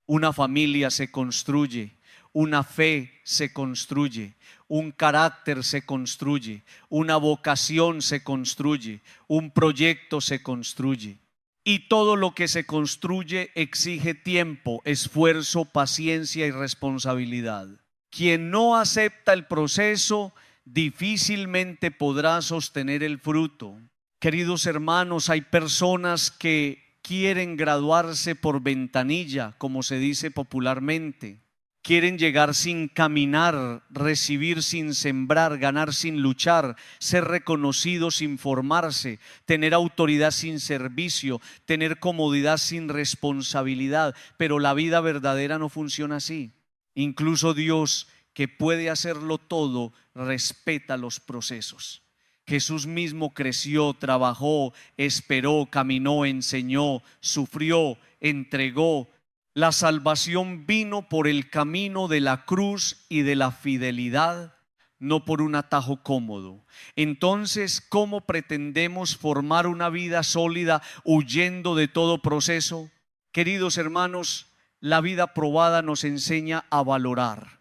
una familia se construye, una fe se construye, un carácter se construye, una vocación se construye, un proyecto se construye. Y todo lo que se construye exige tiempo, esfuerzo, paciencia y responsabilidad. Quien no acepta el proceso difícilmente podrá sostener el fruto. Queridos hermanos, hay personas que quieren graduarse por ventanilla, como se dice popularmente. Quieren llegar sin caminar, recibir sin sembrar, ganar sin luchar, ser reconocidos sin formarse, tener autoridad sin servicio, tener comodidad sin responsabilidad. Pero la vida verdadera no funciona así. Incluso Dios, que puede hacerlo todo, respeta los procesos. Jesús mismo creció, trabajó, esperó, caminó, enseñó, sufrió, entregó. La salvación vino por el camino de la cruz y de la fidelidad, no por un atajo cómodo. Entonces, ¿cómo pretendemos formar una vida sólida huyendo de todo proceso? Queridos hermanos, la vida probada nos enseña a valorar.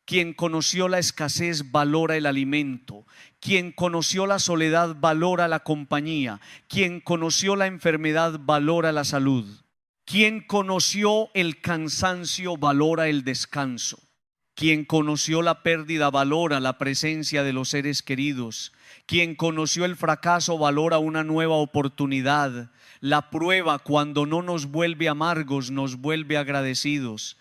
Quien conoció la escasez valora el alimento. Quien conoció la soledad valora la compañía. Quien conoció la enfermedad valora la salud. Quien conoció el cansancio valora el descanso. Quien conoció la pérdida valora la presencia de los seres queridos. Quien conoció el fracaso valora una nueva oportunidad. La prueba, cuando no nos vuelve amargos, nos vuelve agradecidos.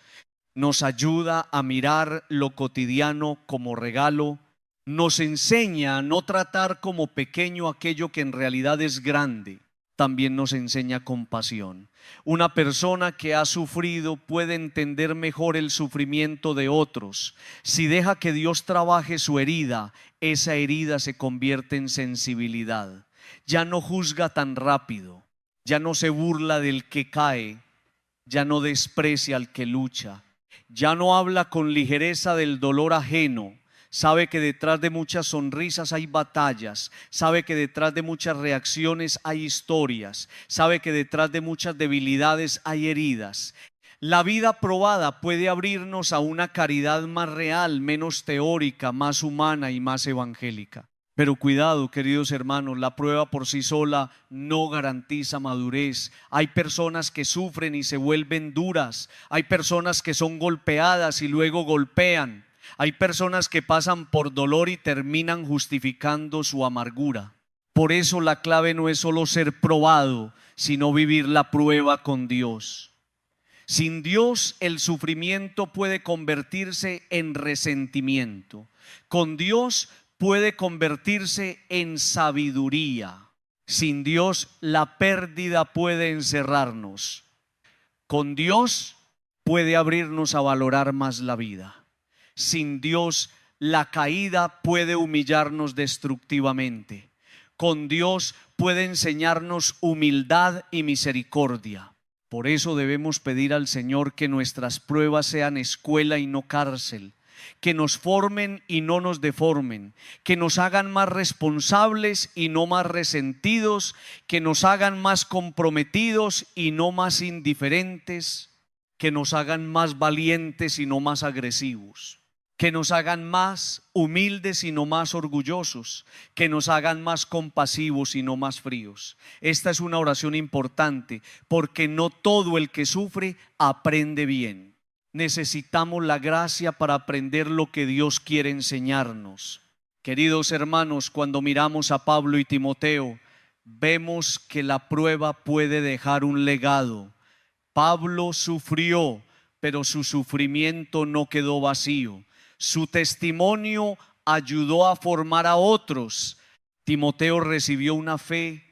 Nos ayuda a mirar lo cotidiano como regalo. Nos enseña a no tratar como pequeño aquello que en realidad es grande. También nos enseña compasión. Una persona que ha sufrido puede entender mejor el sufrimiento de otros. Si deja que Dios trabaje su herida, esa herida se convierte en sensibilidad. Ya no juzga tan rápido, ya no se burla del que cae, ya no desprecia al que lucha, ya no habla con ligereza del dolor ajeno. Sabe que detrás de muchas sonrisas hay batallas. Sabe que detrás de muchas reacciones hay historias. Sabe que detrás de muchas debilidades hay heridas. La vida probada puede abrirnos a una caridad más real, menos teórica, más humana y más evangélica. Pero cuidado, queridos hermanos, la prueba por sí sola no garantiza madurez. Hay personas que sufren y se vuelven duras. Hay personas que son golpeadas y luego golpean. Hay personas que pasan por dolor y terminan justificando su amargura. Por eso la clave no es solo ser probado, sino vivir la prueba con Dios. Sin Dios, el sufrimiento puede convertirse en resentimiento. Con Dios puede convertirse en sabiduría. Sin Dios, la pérdida puede encerrarnos. Con Dios puede abrirnos a valorar más la vida. Sin Dios, la caída puede humillarnos destructivamente. Con Dios puede enseñarnos humildad y misericordia. Por eso debemos pedir al Señor que nuestras pruebas sean escuela y no cárcel, que nos formen y no nos deformen, que nos hagan más responsables y no más resentidos, que nos hagan más comprometidos y no más indiferentes, que nos hagan más valientes y no más agresivos, que nos hagan más humildes y no más orgullosos, que nos hagan más compasivos y no más fríos. Esta es una oración importante, porque no todo el que sufre aprende bien. Necesitamos la gracia para aprender lo que Dios quiere enseñarnos. Queridos hermanos, cuando miramos a Pablo y Timoteo, vemos que la prueba puede dejar un legado. Pablo sufrió, pero su sufrimiento no quedó vacío. Su testimonio ayudó a formar a otros. Timoteo recibió una fe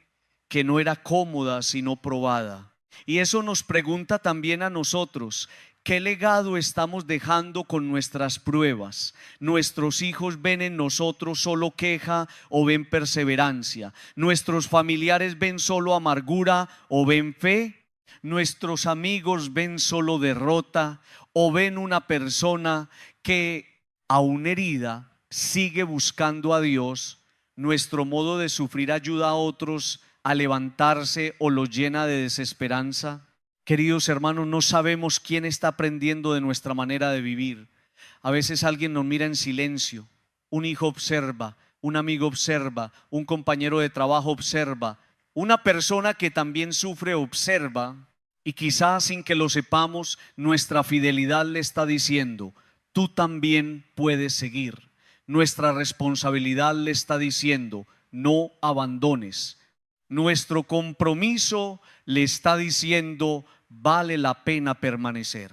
que no era cómoda, sino probada. Y eso nos pregunta también a nosotros: ¿qué legado estamos dejando con nuestras pruebas? ¿Nuestros hijos ven en nosotros solo queja o ven perseverancia? ¿Nuestros familiares ven solo amargura o ven fe? ¿Nuestros amigos ven solo derrota o ven una persona que, aún herida, sigue buscando a Dios? ¿Nuestro modo de sufrir ayuda a otros a levantarse o los llena de desesperanza? Queridos hermanos, no sabemos quién está aprendiendo de nuestra manera de vivir. A veces alguien nos mira en silencio, un hijo observa, un amigo observa, un compañero de trabajo observa, una persona que también sufre observa, y quizás sin que lo sepamos, nuestra fidelidad le está diciendo: tú también puedes seguir. Nuestra responsabilidad le está diciendo: no abandones. Nuestro compromiso le está diciendo: vale la pena permanecer.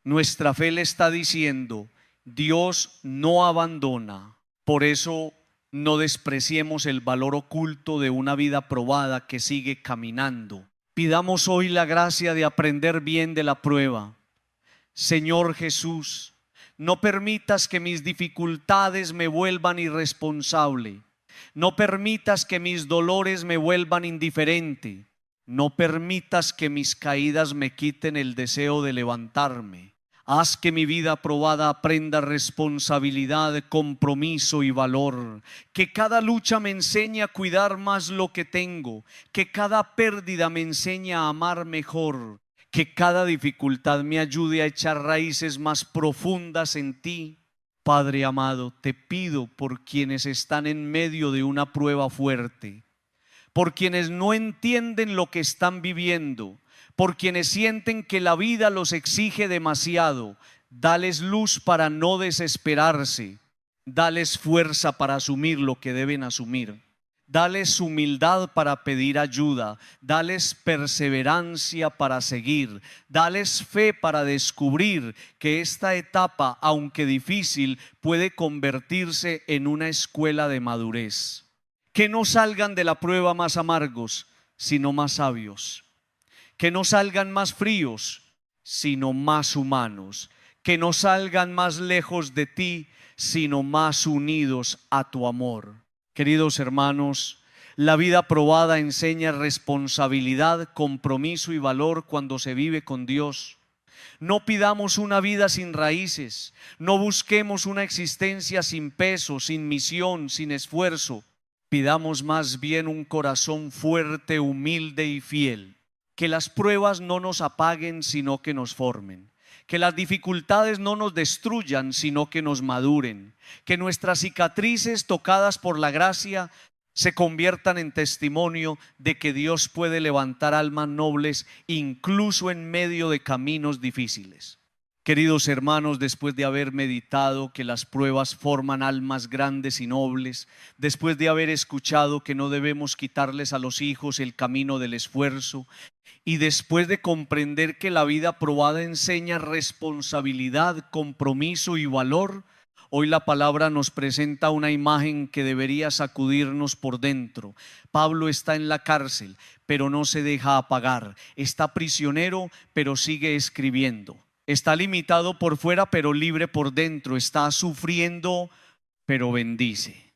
Nuestra fe le está diciendo: Dios no abandona. Por eso no despreciemos el valor oculto de una vida probada que sigue caminando. Pidamos hoy la gracia de aprender bien de la prueba. Señor Jesús, no permitas que mis dificultades me vuelvan irresponsable. No permitas que mis dolores me vuelvan indiferente. No permitas que mis caídas me quiten el deseo de levantarme. Haz que mi vida probada aprenda responsabilidad, compromiso y valor. Que cada lucha me enseñe a cuidar más lo que tengo. Que cada pérdida me enseñe a amar mejor. Que cada dificultad me ayude a echar raíces más profundas en ti. Padre amado, te pido por quienes están en medio de una prueba fuerte, por quienes no entienden lo que están viviendo, por quienes sienten que la vida los exige demasiado. Dales luz para no desesperarse, dales fuerza para asumir lo que deben asumir. Dales humildad para pedir ayuda, dales perseverancia para seguir, dales fe para descubrir que esta etapa, aunque difícil, puede convertirse en una escuela de madurez. Que no salgan de la prueba más amargos, sino más sabios. Que no salgan más fríos, sino más humanos. Que no salgan más lejos de ti, sino más unidos a tu amor. Queridos hermanos, la vida probada enseña responsabilidad, compromiso y valor cuando se vive con Dios. No pidamos una vida sin raíces, no busquemos una existencia sin peso, sin misión, sin esfuerzo. Pidamos más bien un corazón fuerte, humilde y fiel. Que las pruebas no nos apaguen, sino que nos formen. Que las dificultades no nos destruyan, sino que nos maduren. Que nuestras cicatrices tocadas por la gracia se conviertan en testimonio de que Dios puede levantar almas nobles incluso en medio de caminos difíciles. Queridos hermanos, después de haber meditado que las pruebas forman almas grandes y nobles, después de haber escuchado que no debemos quitarles a los hijos el camino del esfuerzo, y después de comprender que la vida probada enseña responsabilidad, compromiso y valor, hoy la palabra nos presenta una imagen que debería sacudirnos por dentro. Pablo está en la cárcel, pero no se deja apagar. Está prisionero, pero sigue escribiendo. Está limitado por fuera, pero libre por dentro. Está sufriendo, pero bendice.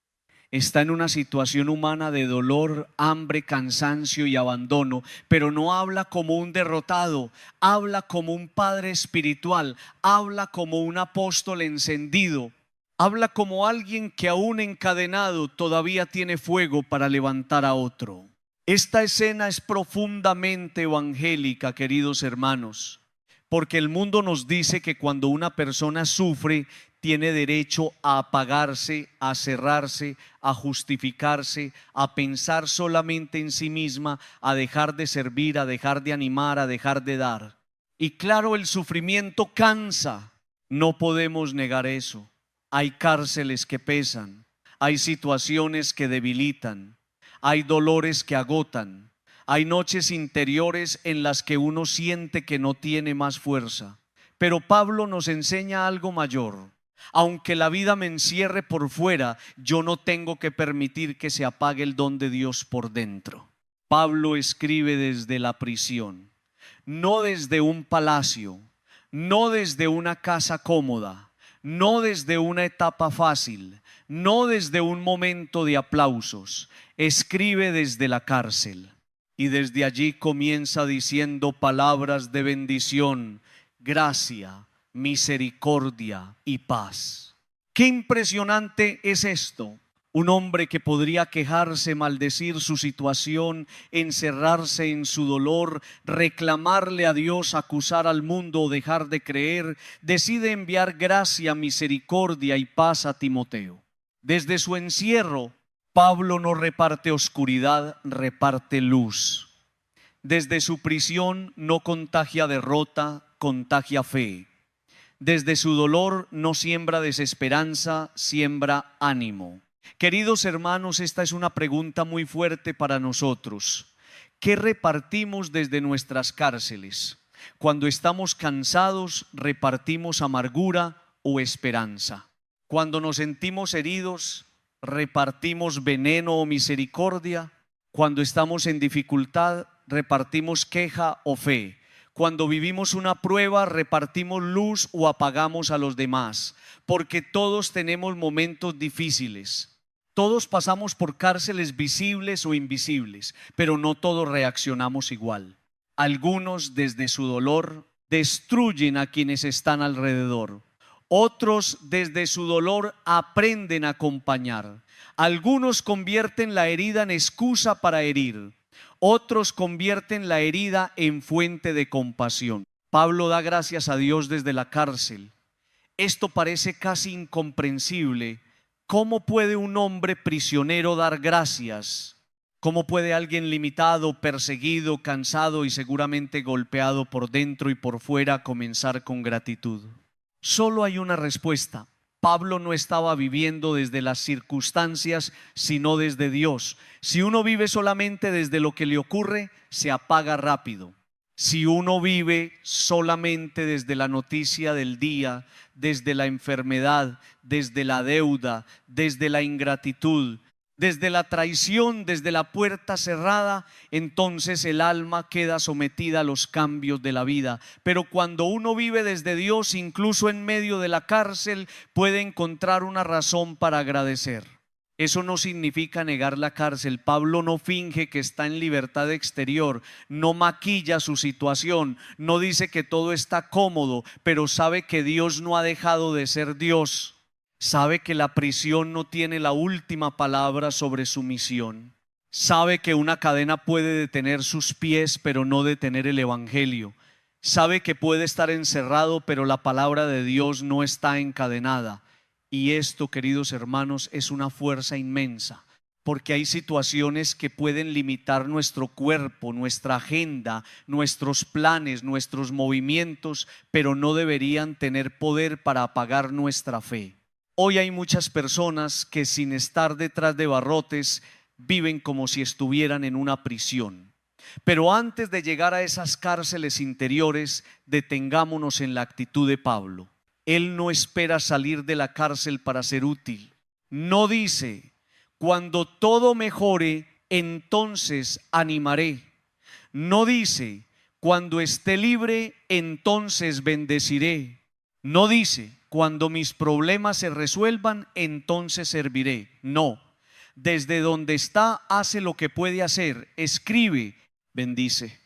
Está en una situación humana de dolor, hambre, cansancio y abandono, pero no habla como un derrotado, habla como un padre espiritual, habla como un apóstol encendido, habla como alguien que aún encadenado todavía tiene fuego para levantar a otro. Esta escena es profundamente evangélica, queridos hermanos, porque el mundo nos dice que cuando una persona sufre, tiene derecho a apagarse, a cerrarse, a justificarse, a pensar solamente en sí misma, a dejar de servir, a dejar de animar, a dejar de dar. Y claro, el sufrimiento cansa, no podemos negar eso. Hay cárceles que pesan, hay situaciones que debilitan, hay dolores que agotan, hay noches interiores en las que uno siente que no tiene más fuerza. Pero Pablo nos enseña algo mayor. Aunque la vida me encierre por fuera, yo no tengo que permitir que se apague el don de Dios por dentro. Pablo escribe desde la prisión, no desde un palacio, no desde una casa cómoda, no desde una etapa fácil, no desde un momento de aplausos. Escribe desde la cárcel y desde allí comienza diciendo palabras de bendición, gracia, misericordia y paz. Qué impresionante es esto. Un hombre que podría quejarse, maldecir su situación, encerrarse en su dolor, reclamarle a Dios, acusar al mundo o dejar de creer, decide enviar gracia, misericordia y paz a Timoteo. Desde su encierro, Pablo no reparte oscuridad, reparte luz. Desde su prisión no contagia derrota, contagia fe. Desde su dolor no siembra desesperanza, siembra ánimo. Queridos hermanos, esta es una pregunta muy fuerte para nosotros. ¿Qué repartimos desde nuestras cárceles? Cuando estamos cansados, repartimos amargura o esperanza. Cuando nos sentimos heridos, repartimos veneno o misericordia. Cuando estamos en dificultad, repartimos queja o fe. Cuando vivimos una prueba, repartimos luz o apagamos a los demás, porque todos tenemos momentos difíciles. Todos pasamos por cárceles visibles o invisibles, pero no todos reaccionamos igual. Algunos desde su dolor destruyen a quienes están alrededor. Otros desde su dolor aprenden a acompañar. Algunos convierten la herida en excusa para herir. Otros convierten la herida en fuente de compasión. Pablo da gracias a Dios desde la cárcel. Esto parece casi incomprensible. ¿Cómo puede un hombre prisionero dar gracias? ¿Cómo puede alguien limitado, perseguido, cansado y seguramente golpeado por dentro y por fuera comenzar con gratitud? Solo hay una respuesta. Pablo no estaba viviendo desde las circunstancias, sino desde Dios. Si uno vive solamente desde lo que le ocurre, se apaga rápido. Si uno vive solamente desde la noticia del día, desde la enfermedad, desde la deuda, desde la ingratitud, desde la traición, desde la puerta cerrada, entonces el alma queda sometida a los cambios de la vida. Pero cuando uno vive desde Dios, incluso en medio de la cárcel, puede encontrar una razón para agradecer. Eso no significa negar la cárcel. Pablo no finge que está en libertad exterior, no maquilla su situación, no dice que todo está cómodo, pero sabe que Dios no ha dejado de ser Dios. Sabe que la prisión no tiene la última palabra sobre su misión. Sabe que una cadena puede detener sus pies, pero no detener el evangelio. Sabe que puede estar encerrado, pero la palabra de Dios no está encadenada. Y esto, queridos hermanos, es una fuerza inmensa, porque hay situaciones que pueden limitar nuestro cuerpo, nuestra agenda, nuestros planes, nuestros movimientos, pero no deberían tener poder para apagar nuestra fe. Hoy hay muchas personas que, sin estar detrás de barrotes, viven como si estuvieran en una prisión. Pero antes de llegar a esas cárceles interiores, detengámonos en la actitud de Pablo. Él no espera salir de la cárcel para ser útil. No dice, cuando todo mejore, entonces animaré. No dice, cuando esté libre, entonces bendeciré. No dice, cuando mis problemas se resuelvan, entonces serviré. No, desde donde está hace lo que puede hacer, escribe, bendice,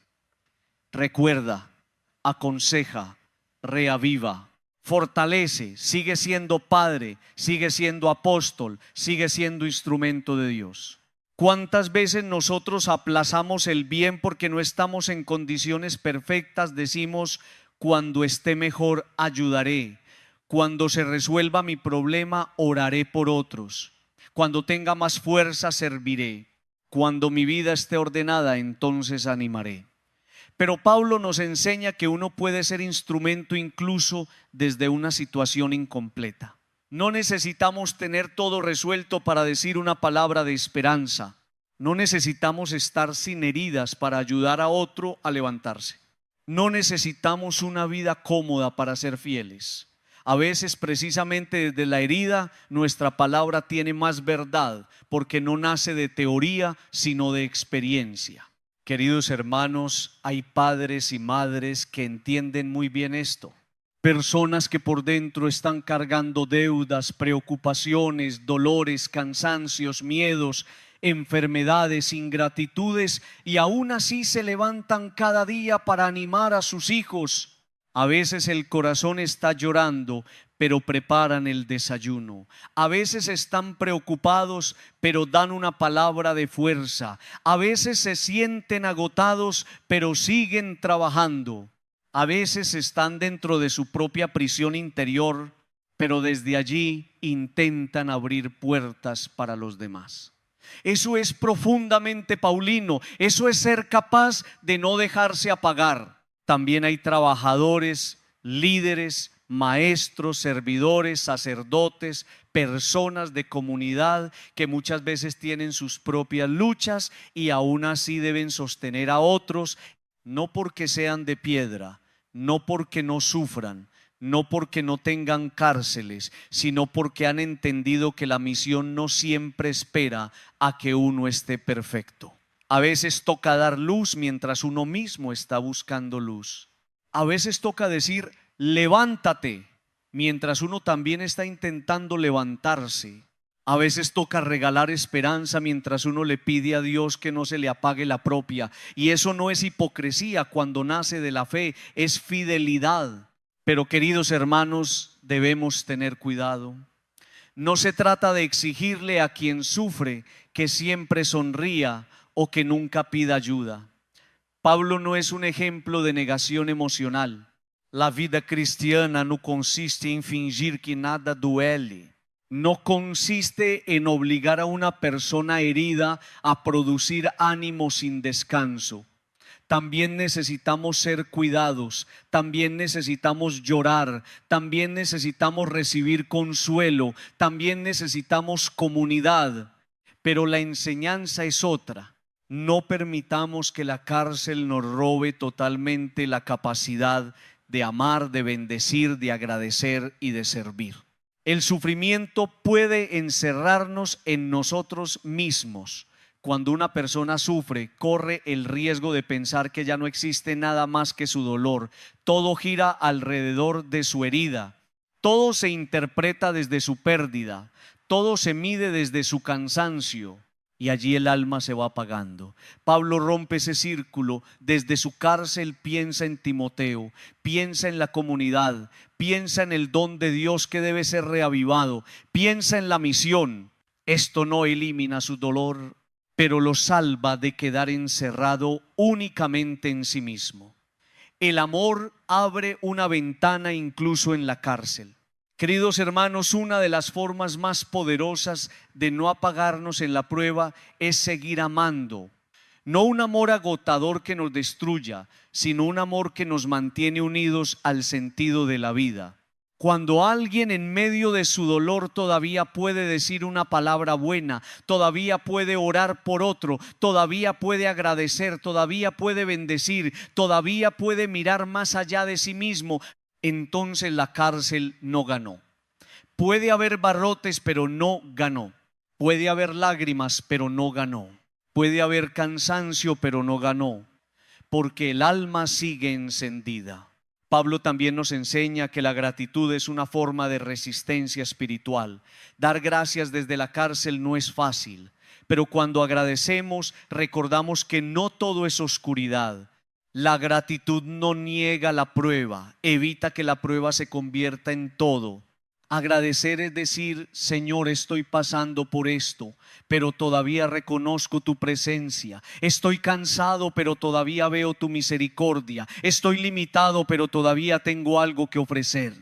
recuerda, aconseja, reaviva, fortalece, sigue siendo padre, sigue siendo apóstol, sigue siendo instrumento de Dios. ¿Cuántas veces nosotros aplazamos el bien porque no estamos en condiciones perfectas? Decimos, cuando esté mejor ayudaré. Cuando se resuelva mi problema, oraré por otros. Cuando tenga más fuerza, serviré. Cuando mi vida esté ordenada, entonces animaré. Pero Pablo nos enseña que uno puede ser instrumento incluso desde una situación incompleta. No necesitamos tener todo resuelto para decir una palabra de esperanza. No necesitamos estar sin heridas para ayudar a otro a levantarse. No necesitamos una vida cómoda para ser fieles. A veces precisamente desde la herida nuestra palabra tiene más verdad, porque no nace de teoría sino de experiencia. Queridos hermanos, hay padres y madres que entienden muy bien esto. Personas que por dentro están cargando deudas, preocupaciones, dolores, cansancios, miedos, enfermedades, ingratitudes, y aún así se levantan cada día para animar a sus hijos. A veces el corazón está llorando, pero preparan el desayuno. A veces están preocupados, pero dan una palabra de fuerza. A veces se sienten agotados, pero siguen trabajando. A veces están dentro de su propia prisión interior, pero desde allí intentan abrir puertas para los demás. Eso es profundamente paulino. Eso es ser capaz de no dejarse apagar. También hay trabajadores, líderes, maestros, servidores, sacerdotes, personas de comunidad que muchas veces tienen sus propias luchas y aún así deben sostener a otros, no porque sean de piedra, no porque no sufran, no porque no tengan cárceles, sino porque han entendido que la misión no siempre espera a que uno esté perfecto. A veces toca dar luz mientras uno mismo está buscando luz. A veces toca decir levántate mientras uno también está intentando levantarse. A veces toca regalar esperanza mientras uno le pide a Dios que no se le apague la propia. Y eso no es hipocresía cuando nace de la fe, es fidelidad. Pero queridos hermanos, debemos tener cuidado. No se trata de exigirle a quien sufre que siempre sonría o que nunca pida ayuda. Pablo no es un ejemplo de negación emocional. La vida cristiana no consiste en fingir que nada duele. No consiste en obligar a una persona herida a producir ánimo sin descanso. También necesitamos ser cuidados, también necesitamos llorar, también necesitamos recibir consuelo, también necesitamos comunidad. Pero la enseñanza es otra. No permitamos que la cárcel nos robe totalmente la capacidad de amar, de bendecir, de agradecer y de servir. El sufrimiento puede encerrarnos en nosotros mismos. Cuando una persona sufre, corre el riesgo de pensar que ya no existe nada más que su dolor. Todo gira alrededor de su herida. Todo se interpreta desde su pérdida. Todo se mide desde su cansancio. Y allí el alma se va apagando. Pablo rompe ese círculo. Desde su cárcel piensa en Timoteo, piensa en la comunidad, piensa en el don de Dios que debe ser reavivado, piensa en la misión. Esto no elimina su dolor, pero lo salva de quedar encerrado únicamente en sí mismo. El amor abre una ventana incluso en la cárcel. Queridos hermanos, una de las formas más poderosas de no apagarnos en la prueba es seguir amando. No un amor agotador que nos destruya, sino un amor que nos mantiene unidos al sentido de la vida. Cuando alguien en medio de su dolor todavía puede decir una palabra buena, todavía puede orar por otro, todavía puede agradecer, todavía puede bendecir, todavía puede mirar más allá de sí mismo, entonces la cárcel no ganó. Puede haber barrotes, pero no ganó. Puede haber lágrimas, pero no ganó. Puede haber cansancio, pero no ganó, porque el alma sigue encendida. Pablo también nos enseña que la gratitud es una forma de resistencia espiritual. Dar gracias desde la cárcel no es fácil, pero cuando agradecemos recordamos que no todo es oscuridad. La gratitud no niega la prueba, evita que la prueba se convierta en todo. Agradecer es decir, Señor, estoy pasando por esto, pero todavía reconozco tu presencia. Estoy cansado, pero todavía veo tu misericordia. Estoy limitado, pero todavía tengo algo que ofrecer.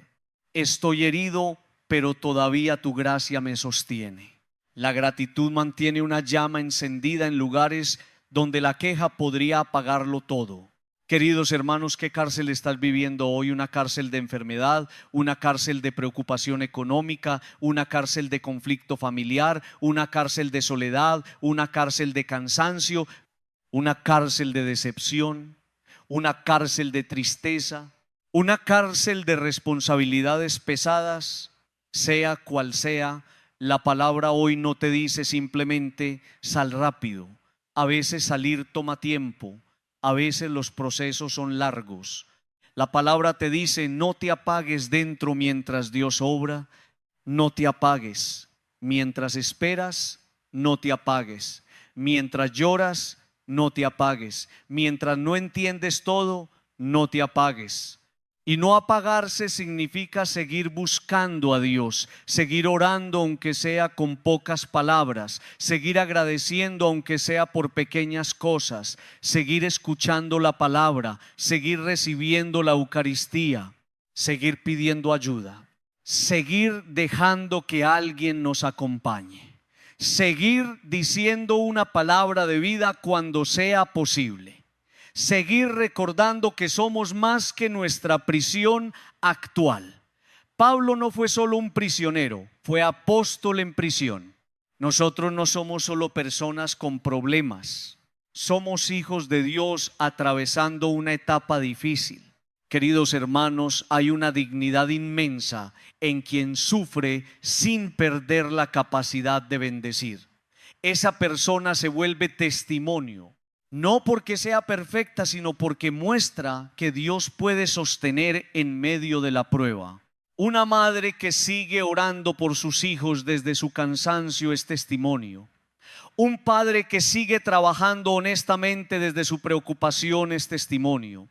Estoy herido, pero todavía tu gracia me sostiene. La gratitud mantiene una llama encendida en lugares donde la queja podría apagarlo todo. Queridos hermanos, ¿qué cárcel estás viviendo hoy? ¿Una cárcel de enfermedad? ¿Una cárcel de preocupación económica? ¿Una cárcel de conflicto familiar? ¿Una cárcel de soledad? ¿Una cárcel de cansancio? ¿Una cárcel de decepción? ¿Una cárcel de tristeza? ¿Una cárcel de responsabilidades pesadas? Sea cual sea, la palabra hoy no te dice simplemente sal rápido. A veces salir toma tiempo. A veces los procesos son largos. La palabra te dice: no te apagues dentro mientras Dios obra. No te apagues. Mientras esperas, no te apagues. Mientras lloras, no te apagues. Mientras no entiendes todo, no te apagues. Y no apagarse significa seguir buscando a Dios, seguir orando aunque sea con pocas palabras, seguir agradeciendo aunque sea por pequeñas cosas, seguir escuchando la palabra, seguir recibiendo la Eucaristía, seguir pidiendo ayuda, seguir dejando que alguien nos acompañe, seguir diciendo una palabra de vida cuando sea posible. Seguir recordando que somos más que nuestra prisión actual. Pablo no fue solo un prisionero, fue apóstol en prisión. Nosotros no somos solo personas con problemas, somos hijos de Dios atravesando una etapa difícil. Queridos hermanos, hay una dignidad inmensa en quien sufre sin perder la capacidad de bendecir. Esa persona se vuelve testimonio. No porque sea perfecta, sino porque muestra que Dios puede sostener en medio de la prueba. Una madre que sigue orando por sus hijos desde su cansancio es testimonio. Un padre que sigue trabajando honestamente desde su preocupación es testimonio.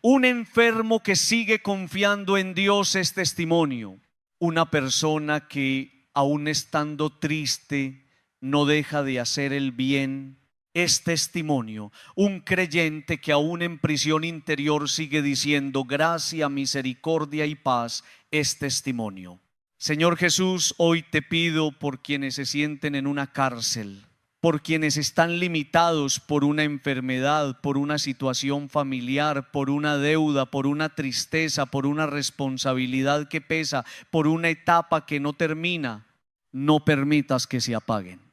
Un enfermo que sigue confiando en Dios es testimonio. Una persona que aún estando triste no deja de hacer el bien es testimonio. Un creyente que aún en prisión interior sigue diciendo gracia, misericordia y paz es testimonio. Señor Jesús, hoy te pido por quienes se sienten en una cárcel, por quienes están limitados por una enfermedad, por una situación familiar, por una deuda, por una tristeza, por una responsabilidad que pesa, por una etapa que no termina. No permitas que se apaguen.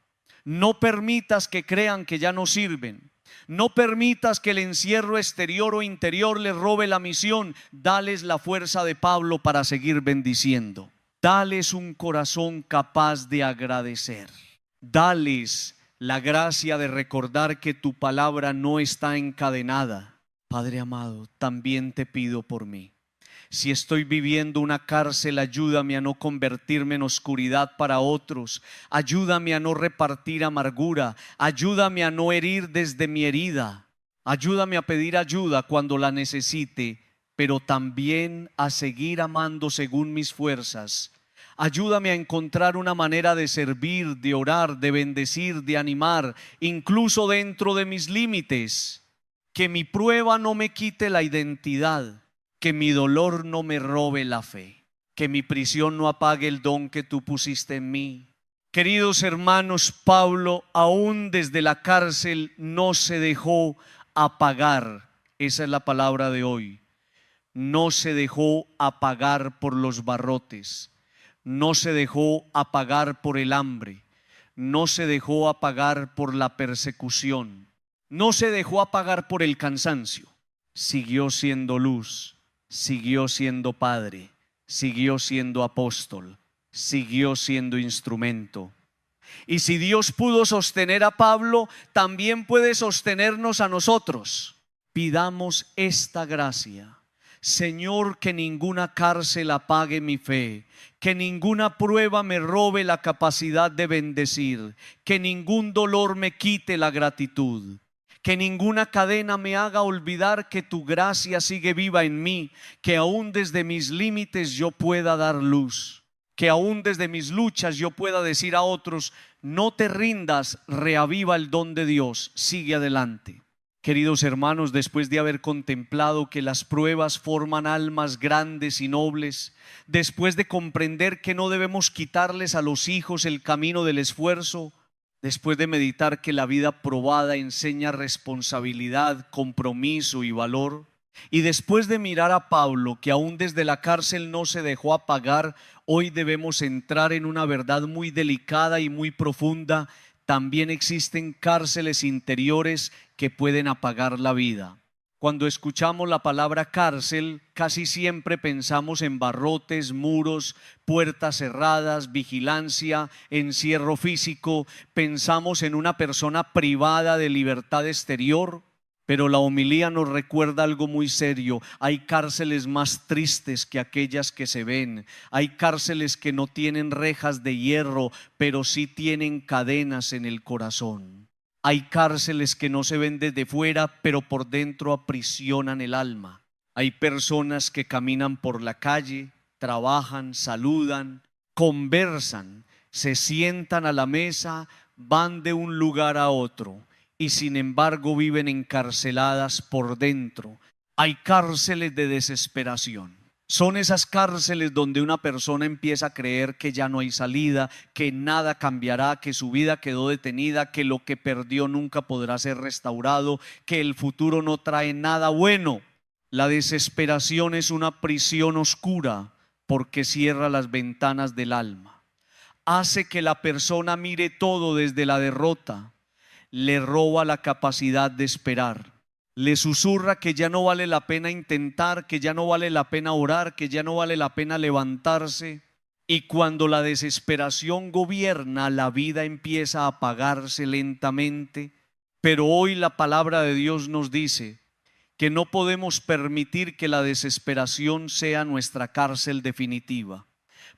No permitas que crean que ya no sirven. No permitas que el encierro exterior o interior les robe la misión. Dales la fuerza de Pablo para seguir bendiciendo. Dales un corazón capaz de agradecer. Dales la gracia de recordar que tu palabra no está encadenada. Padre amado, también te pido por mí. Si estoy viviendo una cárcel, ayúdame a no convertirme en oscuridad para otros. Ayúdame a no repartir amargura. Ayúdame a no herir desde mi herida. Ayúdame a pedir ayuda cuando la necesite, pero también a seguir amando según mis fuerzas. Ayúdame a encontrar una manera de servir, de orar, de bendecir, de animar, incluso dentro de mis límites. Que mi prueba no me quite la identidad. Que mi dolor no me robe la fe, que mi prisión no apague el don que tú pusiste en mí. Queridos hermanos, Pablo aún desde la cárcel no se dejó apagar. Esa es la palabra de hoy. No se dejó apagar por los barrotes, no se dejó apagar por el hambre, no se dejó apagar por la persecución, no se dejó apagar por el cansancio. Siguió siendo luz. Siguió siendo padre, siguió siendo apóstol, siguió siendo instrumento. Y si Dios pudo sostener a Pablo, también puede sostenernos a nosotros. Pidamos esta gracia. Señor, que ninguna cárcel apague mi fe, que ninguna prueba me robe la capacidad de bendecir, que ningún dolor me quite la gratitud. Que ninguna cadena me haga olvidar que tu gracia sigue viva en mí, que aún desde mis límites yo pueda dar luz, que aún desde mis luchas yo pueda decir a otros: no te rindas, reaviva el don de Dios, sigue adelante. Queridos hermanos, después de haber contemplado que las pruebas forman almas grandes y nobles, después de comprender que no debemos quitarles a los hijos el camino del esfuerzo, después de meditar que la vida probada enseña responsabilidad, compromiso y valor, y después de mirar a Pablo, que aún desde la cárcel no se dejó apagar, hoy debemos entrar en una verdad muy delicada y muy profunda. También existen cárceles interiores que pueden apagar la vida. Cuando escuchamos la palabra cárcel, casi siempre pensamos en barrotes, muros, puertas cerradas, vigilancia, encierro físico. Pensamos en una persona privada de libertad exterior. Pero la homilía nos recuerda algo muy serio. Hay cárceles más tristes que aquellas que se ven. Hay cárceles que no tienen rejas de hierro, pero sí tienen cadenas en el corazón. Hay cárceles que no se ven desde fuera, pero por dentro aprisionan el alma. Hay personas que caminan por la calle, trabajan, saludan, conversan, se sientan a la mesa, van de un lugar a otro, y sin embargo viven encarceladas por dentro. Hay cárceles de desesperación. Son esas cárceles donde una persona empieza a creer que ya no hay salida, que nada cambiará, que su vida quedó detenida, que lo que perdió nunca podrá ser restaurado, que el futuro no trae nada bueno. La desesperación es una prisión oscura porque cierra las ventanas del alma. Hace que la persona mire todo desde la derrota. Le roba la capacidad de esperar. Le susurra que ya no vale la pena intentar, que ya no vale la pena orar, que ya no vale la pena levantarse. Y cuando la desesperación gobierna, la vida empieza a apagarse lentamente. Pero hoy la palabra de Dios nos dice que no podemos permitir que la desesperación sea nuestra cárcel definitiva.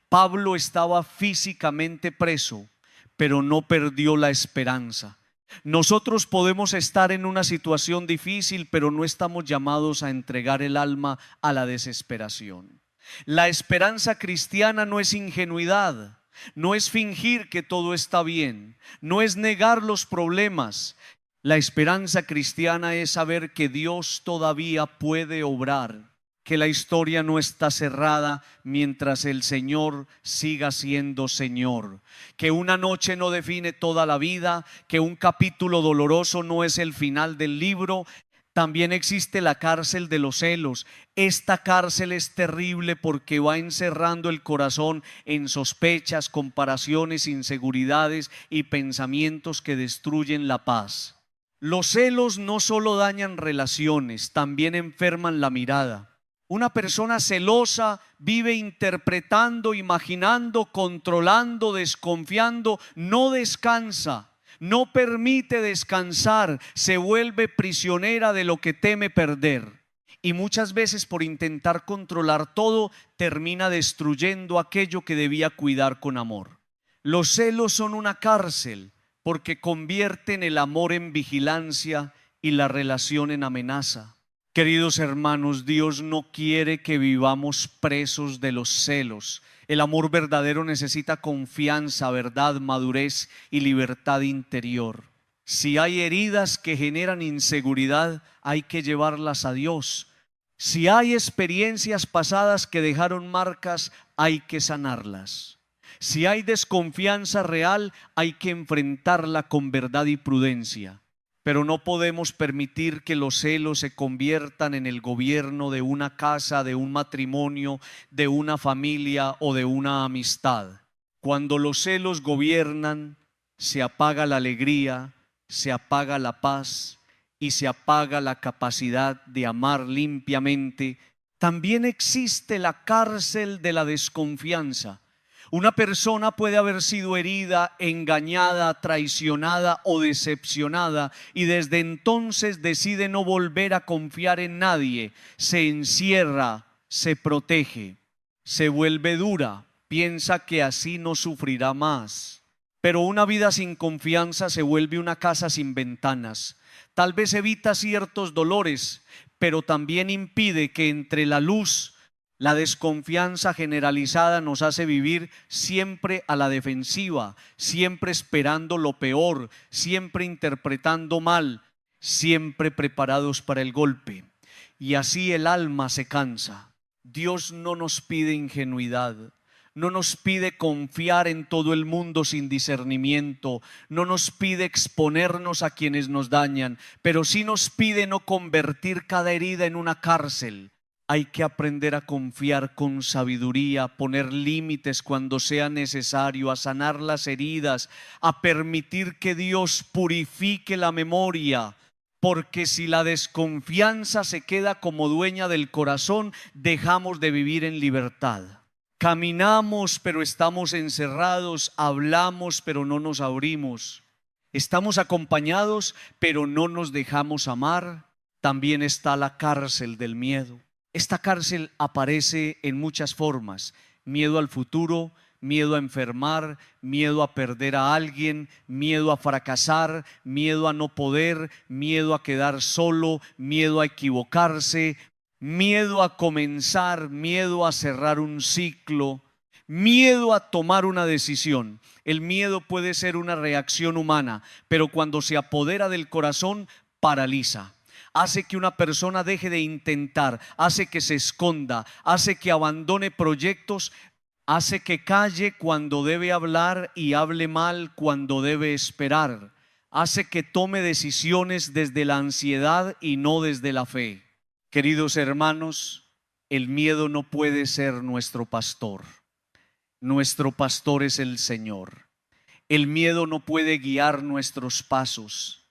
Pablo estaba físicamente preso, pero no perdió la esperanza. Nosotros podemos estar en una situación difícil, pero no estamos llamados a entregar el alma a la desesperación. La esperanza cristiana no es ingenuidad, no es fingir que todo está bien, no es negar los problemas. La esperanza cristiana es saber que Dios todavía puede obrar, que la historia no está cerrada mientras el Señor siga siendo Señor, que una noche no define toda la vida, que un capítulo doloroso no es el final del libro. También existe la cárcel de los celos. Esta cárcel es terrible porque va encerrando el corazón en sospechas, comparaciones, inseguridades y pensamientos que destruyen la paz. Los celos no solo dañan relaciones, también enferman la mirada. Una persona celosa vive interpretando, imaginando, controlando, desconfiando, no descansa, no permite descansar, se vuelve prisionera de lo que teme perder. Y muchas veces por intentar controlar todo, termina destruyendo aquello que debía cuidar con amor. Los celos son una cárcel porque convierten el amor en vigilancia y la relación en amenaza. Queridos hermanos, Dios no quiere que vivamos presos de los celos. El amor verdadero necesita confianza, verdad, madurez y libertad interior. Si hay heridas que generan inseguridad, hay que llevarlas a Dios. Si hay experiencias pasadas que dejaron marcas, hay que sanarlas. Si hay desconfianza real, hay que enfrentarla con verdad y prudencia. Pero no podemos permitir que los celos se conviertan en el gobierno de una casa, de un matrimonio, de una familia o de una amistad. Cuando los celos gobiernan, se apaga la alegría, se apaga la paz y se apaga la capacidad de amar limpiamente. También existe la cárcel de la desconfianza. Una persona puede haber sido herida, engañada, traicionada o decepcionada y desde entonces decide no volver a confiar en nadie. Se encierra, se protege, se vuelve dura, piensa que así no sufrirá más. Pero una vida sin confianza se vuelve una casa sin ventanas. Tal vez evita ciertos dolores, pero también impide que entre la luz. La desconfianza generalizada nos hace vivir siempre a la defensiva, siempre esperando lo peor, siempre interpretando mal, siempre preparados para el golpe. Y así el alma se cansa. Dios no nos pide ingenuidad, no nos pide confiar en todo el mundo sin discernimiento, no nos pide exponernos a quienes nos dañan, pero sí nos pide no convertir cada herida en una cárcel. Hay que aprender a confiar con sabiduría, poner límites cuando sea necesario, a sanar las heridas, a permitir que Dios purifique la memoria. Porque si la desconfianza se queda como dueña del corazón, dejamos de vivir en libertad. Caminamos pero estamos encerrados, hablamos pero no nos abrimos, estamos acompañados pero no nos dejamos amar. También está la cárcel del miedo. Esta cárcel aparece en muchas formas: miedo al futuro, miedo a enfermar, miedo a perder a alguien, miedo a fracasar, miedo a no poder, miedo a quedar solo, miedo a equivocarse, miedo a comenzar, miedo a cerrar un ciclo, miedo a tomar una decisión. El miedo puede ser una reacción humana, pero cuando se apodera del corazón, paraliza. Hace que una persona deje de intentar, hace que se esconda, hace que abandone proyectos, hace que calle cuando debe hablar y hable mal cuando debe esperar, hace que tome decisiones desde la ansiedad y no desde la fe. Queridos hermanos, el miedo no puede ser nuestro pastor. Nuestro pastor es el Señor. El miedo no puede guiar nuestros pasos.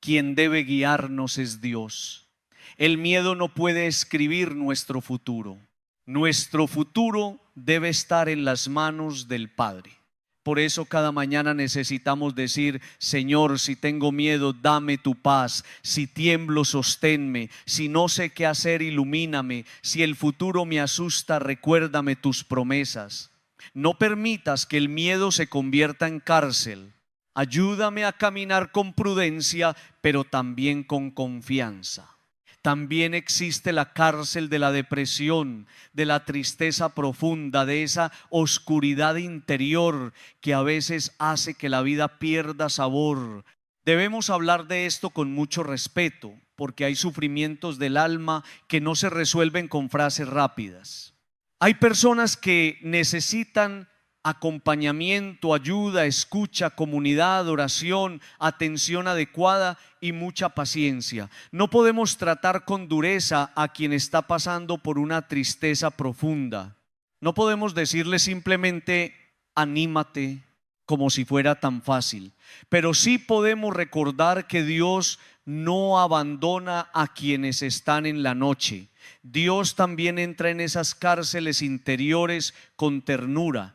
Quien debe guiarnos es Dios. El miedo no puede escribir nuestro futuro. Nuestro futuro debe estar en las manos del Padre. Por eso cada mañana necesitamos decir: Señor, si tengo miedo, dame tu paz. Si tiemblo, sosténme. Si no sé qué hacer, ilumíname. Si el futuro me asusta, recuérdame tus promesas. No permitas que el miedo se convierta en cárcel. Ayúdame a caminar con prudencia, pero también con confianza. También existe la cárcel de la depresión, de la tristeza profunda, de esa oscuridad interior que a veces hace que la vida pierda sabor. Debemos hablar de esto con mucho respeto, porque hay sufrimientos del alma que no se resuelven con frases rápidas. Hay personas que necesitan acompañamiento, ayuda, escucha, comunidad, oración, atención adecuada y mucha paciencia. No podemos tratar con dureza a quien está pasando por una tristeza profunda. No podemos decirle simplemente anímate, como si fuera tan fácil. Pero sí podemos recordar que Dios no abandona a quienes están en la noche. Dios también entra en esas cárceles interiores con ternura.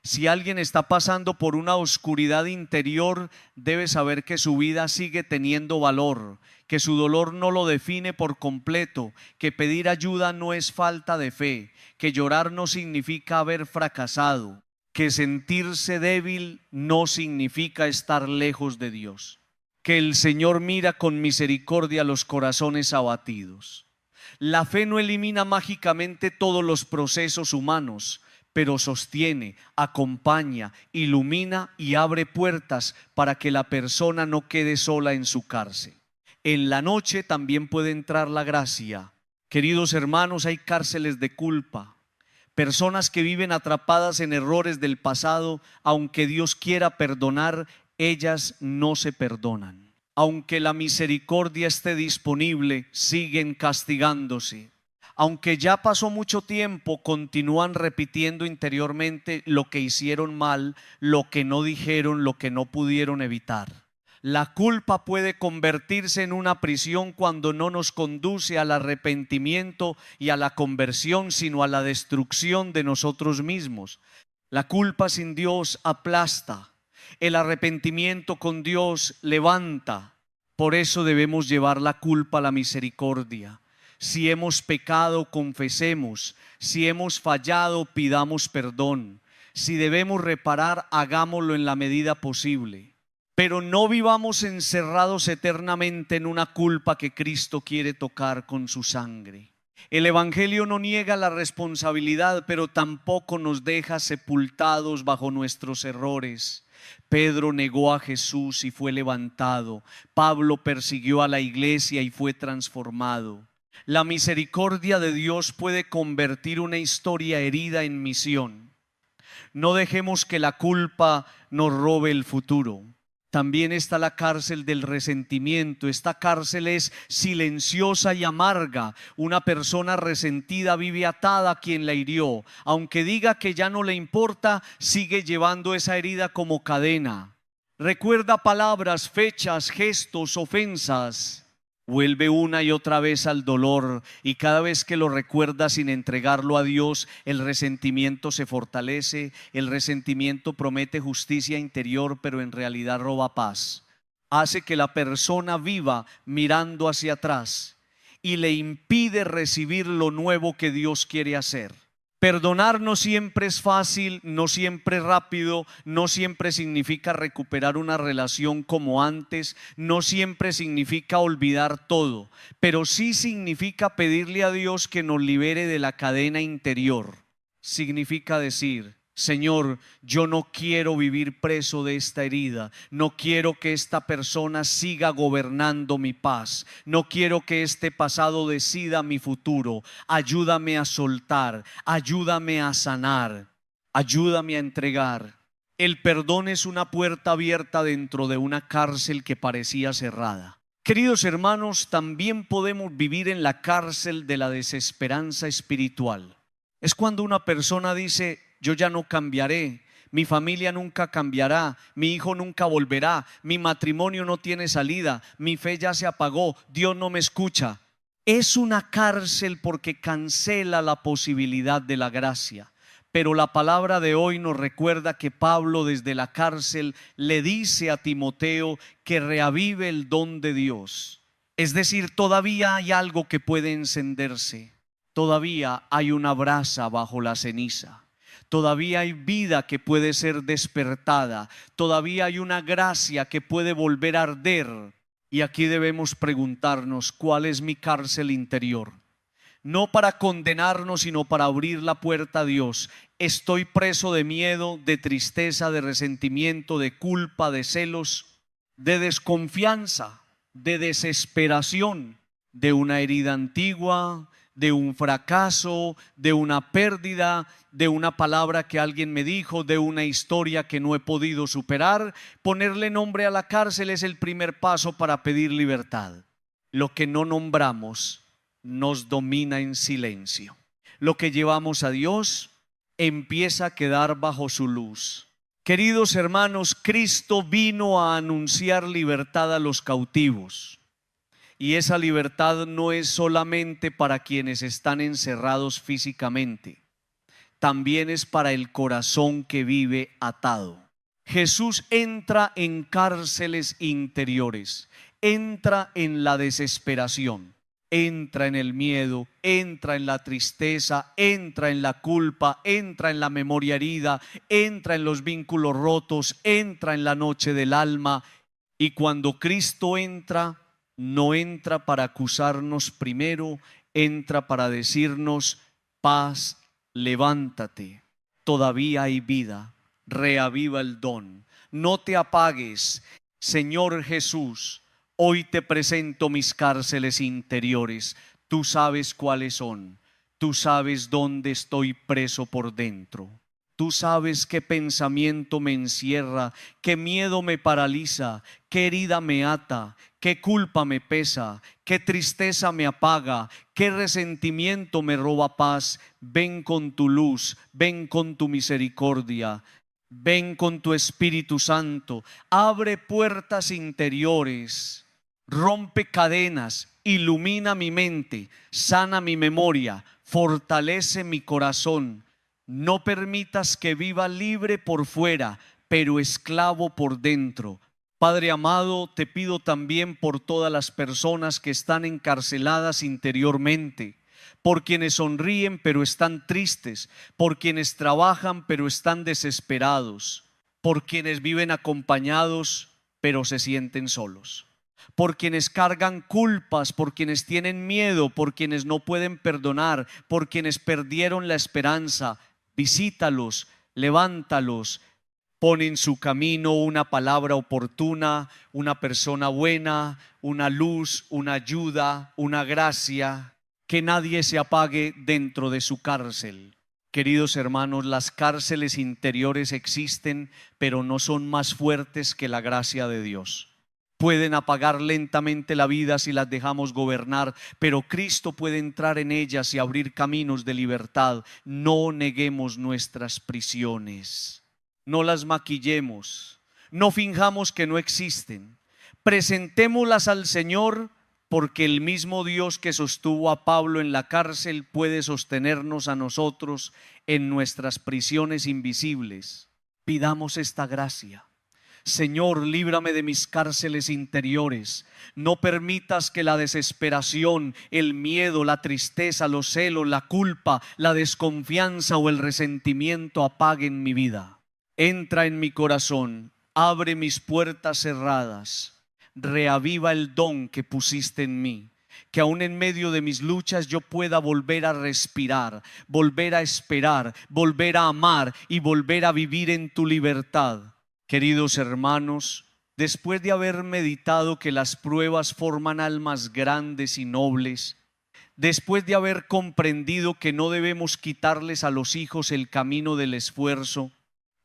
Si alguien está pasando por una oscuridad interior, debe saber que su vida sigue teniendo valor, que su dolor no lo define por completo, que pedir ayuda no es falta de fe, que llorar no significa haber fracasado, que sentirse débil no significa estar lejos de Dios, que el Señor mira con misericordia los corazones abatidos. La fe no elimina mágicamente todos los procesos humanos, pero sostiene, acompaña, ilumina y abre puertas para que la persona no quede sola en su cárcel. En la noche también puede entrar la gracia. Queridos hermanos, hay cárceles de culpa, personas que viven atrapadas en errores del pasado. Aunque Dios quiera perdonar, ellas no se perdonan. Aunque la misericordia esté disponible, siguen castigándose. Aunque ya pasó mucho tiempo, continúan repitiendo interiormente lo que hicieron mal, lo que no dijeron, lo que no pudieron evitar. La culpa puede convertirse en una prisión cuando no nos conduce al arrepentimiento y a la conversión, sino a la destrucción de nosotros mismos. La culpa sin Dios aplasta. El arrepentimiento con Dios levanta. Por eso debemos llevar la culpa a la misericordia. Si hemos pecado, confesemos. Si hemos fallado, pidamos perdón. Si debemos reparar, hagámoslo en la medida posible. Pero no vivamos encerrados eternamente en una culpa que Cristo quiere tocar con su sangre. El Evangelio no niega la responsabilidad, pero tampoco nos deja sepultados bajo nuestros errores. Pedro negó a Jesús y fue levantado. Pablo persiguió a la iglesia y fue transformado. La misericordia de Dios puede convertir una historia herida en misión. No dejemos que la culpa nos robe el futuro. También está la cárcel del resentimiento. Esta cárcel es silenciosa y amarga. Una persona resentida vive atada a quien la hirió. Aunque diga que ya no le importa, sigue llevando esa herida como cadena. Recuerda palabras, fechas, gestos, ofensas. Vuelve una y otra vez al dolor, y cada vez que lo recuerda sin entregarlo a Dios, el resentimiento se fortalece. El resentimiento promete justicia interior, pero en realidad roba paz. Hace que la persona viva mirando hacia atrás y le impide recibir lo nuevo que Dios quiere hacer. Perdonar no siempre es fácil, no siempre es rápido, no siempre significa recuperar una relación como antes, no siempre significa olvidar todo, pero sí significa pedirle a Dios que nos libere de la cadena interior. Significa decir: Señor, yo no quiero vivir preso de esta herida, no quiero que esta persona siga gobernando mi paz, no quiero que este pasado decida mi futuro. Ayúdame a soltar, ayúdame a sanar, ayúdame a entregar. El perdón es una puerta abierta dentro de una cárcel que parecía cerrada. Queridos hermanos, también podemos vivir en la cárcel de la desesperanza espiritual. Es cuando una persona dice: yo ya no cambiaré, mi familia nunca cambiará, mi hijo nunca volverá, mi matrimonio no tiene salida, mi fe ya se apagó, Dios no me escucha. Es una cárcel porque cancela la posibilidad de la gracia. Pero la palabra de hoy nos recuerda que Pablo desde la cárcel le dice a Timoteo que reavive el don de Dios. Es decir, todavía hay algo que puede encenderse, todavía hay una brasa bajo la ceniza. Todavía hay vida que puede ser despertada. Todavía hay una gracia que puede volver a arder. Y aquí debemos preguntarnos: ¿cuál es mi cárcel interior? No para condenarnos, sino para abrir la puerta a Dios. Estoy preso de miedo, de tristeza, de resentimiento, de culpa, de celos, de desconfianza, de desesperación, de una herida antigua, de un fracaso, de una pérdida, de una palabra que alguien me dijo, de una historia que no he podido superar. Ponerle nombre a la cárcel es el primer paso para pedir libertad. Lo que no nombramos nos domina en silencio. Lo que llevamos a Dios empieza a quedar bajo su luz. Queridos hermanos, Cristo vino a anunciar libertad a los cautivos. Y esa libertad no es solamente para quienes están encerrados físicamente, también es para el corazón que vive atado. Jesús entra en cárceles interiores, entra en la desesperación, entra en el miedo, entra en la tristeza, entra en la culpa, entra en la memoria herida, entra en los vínculos rotos, entra en la noche del alma. Y cuando Cristo entra, no entra para acusarnos primero, entra para decirnos: paz, levántate, todavía hay vida, reaviva el don, no te apagues. Señor Jesús, hoy te presento mis cárceles interiores. Tú sabes cuáles son, tú sabes dónde estoy preso por dentro. Tú sabes qué pensamiento me encierra, qué miedo me paraliza, qué herida me ata, qué culpa me pesa, qué tristeza me apaga, qué resentimiento me roba paz. Ven con tu luz, ven con tu misericordia, ven con tu Espíritu Santo. Abre puertas interiores, rompe cadenas, ilumina mi mente, sana mi memoria, fortalece mi corazón. No permitas que viva libre por fuera, pero esclavo por dentro. Padre amado, te pido también por todas las personas que están encarceladas interiormente, por quienes sonríen pero están tristes, por quienes trabajan pero están desesperados, por quienes viven acompañados pero se sienten solos, por quienes cargan culpas, por quienes tienen miedo, por quienes no pueden perdonar, por quienes perdieron la esperanza. Visítalos, levántalos, pon en su camino una palabra oportuna, una persona buena, una luz, una ayuda, una gracia. Que nadie se apague dentro de su cárcel. Queridos hermanos, las cárceles interiores existen, pero no son más fuertes que la gracia de Dios. Pueden apagar lentamente la vida si las dejamos gobernar, pero Cristo puede entrar en ellas y abrir caminos de libertad. No neguemos nuestras prisiones, no las maquillemos, no finjamos que no existen. Presentémoslas al Señor, porque el mismo Dios que sostuvo a Pablo en la cárcel puede sostenernos a nosotros en nuestras prisiones invisibles. Pidamos esta gracia. Señor, líbrame de mis cárceles interiores. No permitas que la desesperación, el miedo, la tristeza, los celos, la culpa, la desconfianza o el resentimiento apaguen mi vida. Entra en mi corazón, abre mis puertas cerradas. Reaviva el don que pusiste en mí, que aún en medio de mis luchas yo pueda volver a respirar, volver a esperar, volver a amar y volver a vivir en tu libertad. Queridos hermanos, después de haber meditado que las pruebas forman almas grandes y nobles, después de haber comprendido que no debemos quitarles a los hijos el camino del esfuerzo,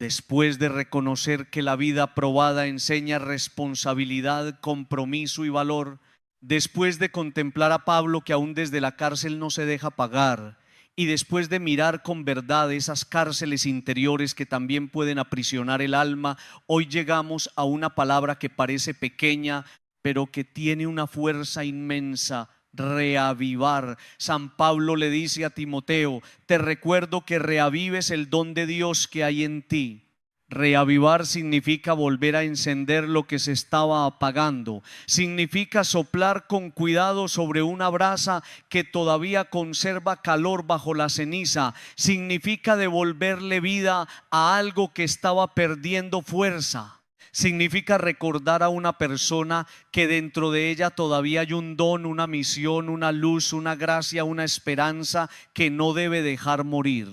después de reconocer que la vida probada enseña responsabilidad, compromiso y valor, después de contemplar a Pablo que aún desde la cárcel no se deja pagar, y después de mirar con verdad esas cárceles interiores que también pueden aprisionar el alma, hoy llegamos a una palabra que parece pequeña, pero que tiene una fuerza inmensa: reavivar. San Pablo le dice a Timoteo: te recuerdo que reavives el don de Dios que hay en ti. Reavivar significa volver a encender lo que se estaba apagando. Significa soplar con cuidado sobre una brasa que todavía conserva calor bajo la ceniza. Significa devolverle vida a algo que estaba perdiendo fuerza. Significa recordar a una persona que dentro de ella todavía hay un don, una misión, una luz, una gracia, una esperanza que no debe dejar morir.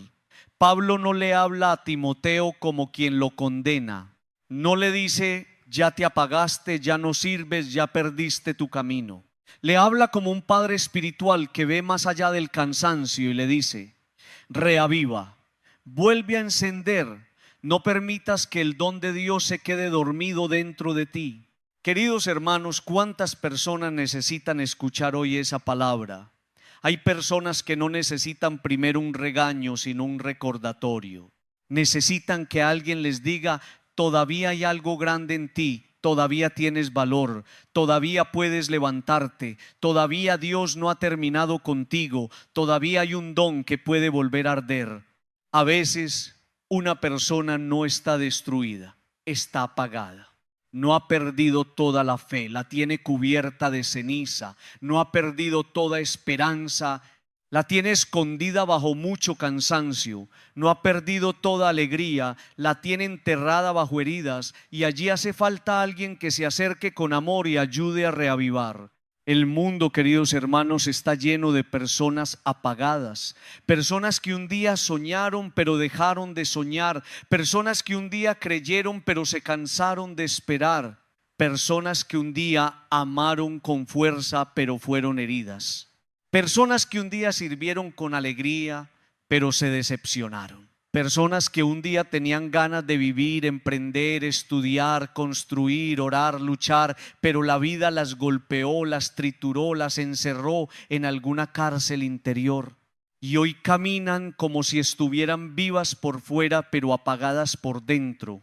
Pablo no le habla a Timoteo como quien lo condena. No le dice: ya te apagaste, ya no sirves, ya perdiste tu camino. Le habla como un padre espiritual que ve más allá del cansancio y le dice: reaviva, vuelve a encender. No permitas que el don de Dios se quede dormido dentro de ti. Queridos hermanos, ¿cuántas personas necesitan escuchar hoy esa palabra? Hay personas que no necesitan primero un regaño, sino un recordatorio. Necesitan que alguien les diga: todavía hay algo grande en ti, todavía tienes valor, todavía puedes levantarte, todavía Dios no ha terminado contigo, todavía hay un don que puede volver a arder. A veces una persona no está destruida, está apagada. No ha perdido toda la fe, la tiene cubierta de ceniza. No ha perdido toda esperanza, la tiene escondida bajo mucho cansancio. No ha perdido toda alegría, la tiene enterrada bajo heridas. Y allí hace falta alguien que se acerque con amor y ayude a reavivar. El mundo, queridos hermanos, está lleno de personas apagadas, personas que un día soñaron pero dejaron de soñar, personas que un día creyeron pero se cansaron de esperar, personas que un día amaron con fuerza pero fueron heridas, personas que un día sirvieron con alegría pero se decepcionaron. Personas que un día tenían ganas de vivir, emprender, estudiar, construir, orar, luchar, pero la vida las golpeó, las trituró, las encerró en alguna cárcel interior. Y hoy caminan como si estuvieran vivas por fuera, pero apagadas por dentro.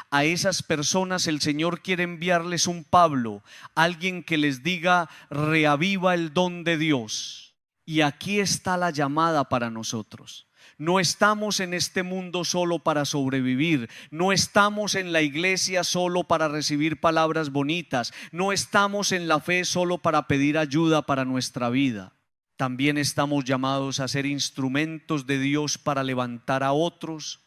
A esas personas el Señor quiere enviarles un Pablo, alguien que les diga: reaviva el don de Dios. Y aquí está la llamada para nosotros. No estamos en este mundo solo para sobrevivir. No estamos en la iglesia solo para recibir palabras bonitas. No estamos en la fe solo para pedir ayuda para nuestra vida. También estamos llamados a ser instrumentos de Dios para levantar a otros.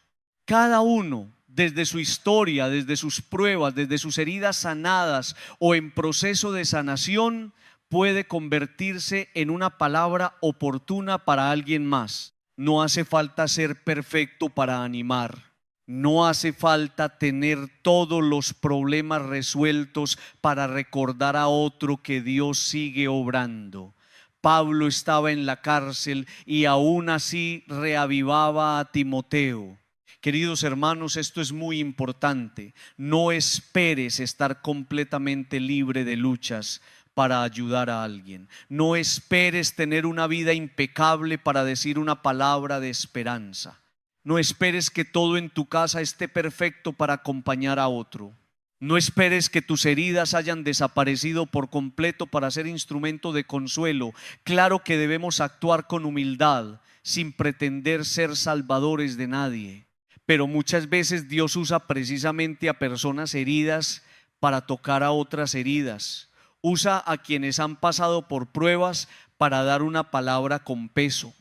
Cada uno, desde su historia, desde sus pruebas, desde sus heridas sanadas o en proceso de sanación, puede convertirse en una palabra oportuna para alguien más. No hace falta ser perfecto para animar. No hace falta tener todos los problemas resueltos para recordar a otro que Dios sigue obrando. Pablo estaba en la cárcel y aún así reavivaba a Timoteo. Queridos hermanos, esto es muy importante. No esperes estar completamente libre de luchas para ayudar a alguien. No esperes tener una vida impecable para decir una palabra de esperanza. No esperes que todo en tu casa esté perfecto para acompañar a otro. No esperes que tus heridas hayan desaparecido por completo para ser instrumento de consuelo. Claro que debemos actuar con humildad, sin pretender ser salvadores de nadie. Pero muchas veces Dios usa precisamente a personas heridas para tocar a otras heridas. Usa a quienes han pasado por pruebas para dar una palabra con peso.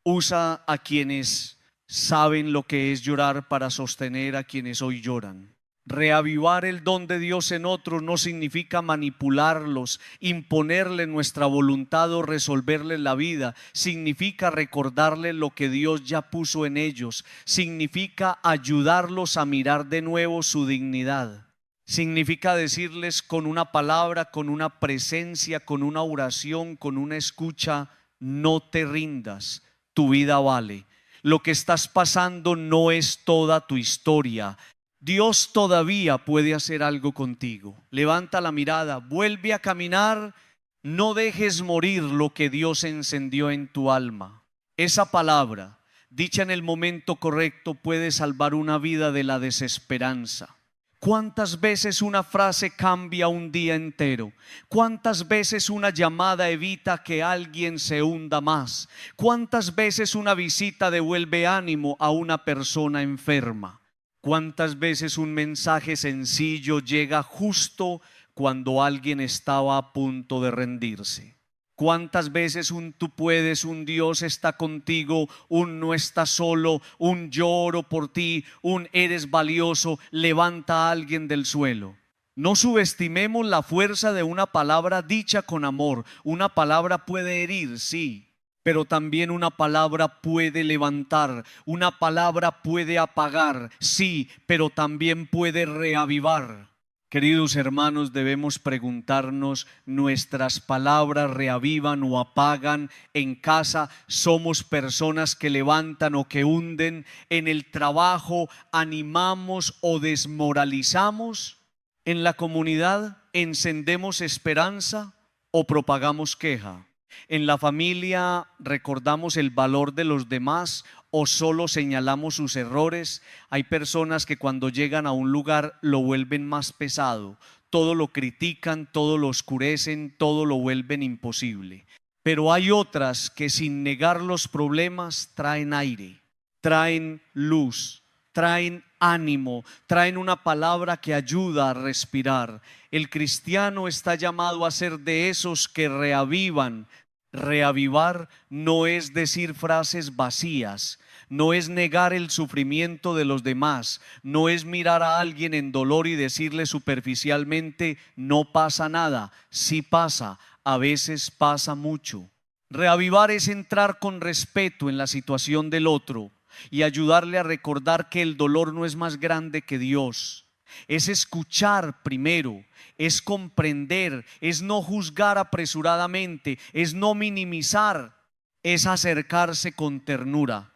Usa a quienes saben lo que es llorar para sostener a quienes hoy lloran. Reavivar el don de Dios en otros no significa manipularlos, imponerle nuestra voluntad o resolverles la vida. Significa recordarles lo que Dios ya puso en ellos. Significa ayudarlos a mirar de nuevo su dignidad. Significa decirles con una palabra, con una presencia, con una oración, con una escucha: no te rindas, tu vida vale. Lo que estás pasando no es toda tu historia. Dios todavía puede hacer algo contigo. Levanta la mirada, vuelve a caminar, no dejes morir lo que Dios encendió en tu alma. Esa palabra, dicha en el momento correcto, puede salvar una vida de la desesperanza. ¿Cuántas veces una frase cambia un día entero? ¿Cuántas veces una llamada evita que alguien se hunda más? ¿Cuántas veces una visita devuelve ánimo a una persona enferma? ¿Cuántas veces un mensaje sencillo llega justo cuando alguien estaba a punto de rendirse? ¿Cuántas veces un tú puedes, un Dios está contigo, un no estás solo, un yo oro por ti, un eres valioso, levanta a alguien del suelo? No subestimemos la fuerza de una palabra dicha con amor. Una palabra puede herir, sí, pero también una palabra puede levantar. Una palabra puede apagar, sí, pero también puede reavivar. Queridos hermanos, debemos preguntarnos: ¿nuestras palabras reavivan o apagan? En casa somos personas que levantan o que hunden. En el trabajo animamos o desmoralizamos. En la comunidad encendemos esperanza o propagamos queja. En la familia recordamos el valor de los demás o solo señalamos sus errores. Hay personas que cuando llegan a un lugar lo vuelven más pesado, todo lo critican, todo lo oscurecen, todo lo vuelven imposible. Pero hay otras que sin negar los problemas traen aire, traen luz, traen ánimo, traen una palabra que ayuda a respirar. El cristiano está llamado a ser de esos que reavivan. Reavivar no es decir frases vacías, no es negar el sufrimiento de los demás, no es mirar a alguien en dolor y decirle superficialmente: no pasa nada. Sí pasa, a veces pasa mucho. Reavivar es entrar con respeto en la situación del otro y ayudarle a recordar que el dolor no es más grande que Dios. Es escuchar primero, es comprender, es no juzgar apresuradamente, es no minimizar, es acercarse con ternura.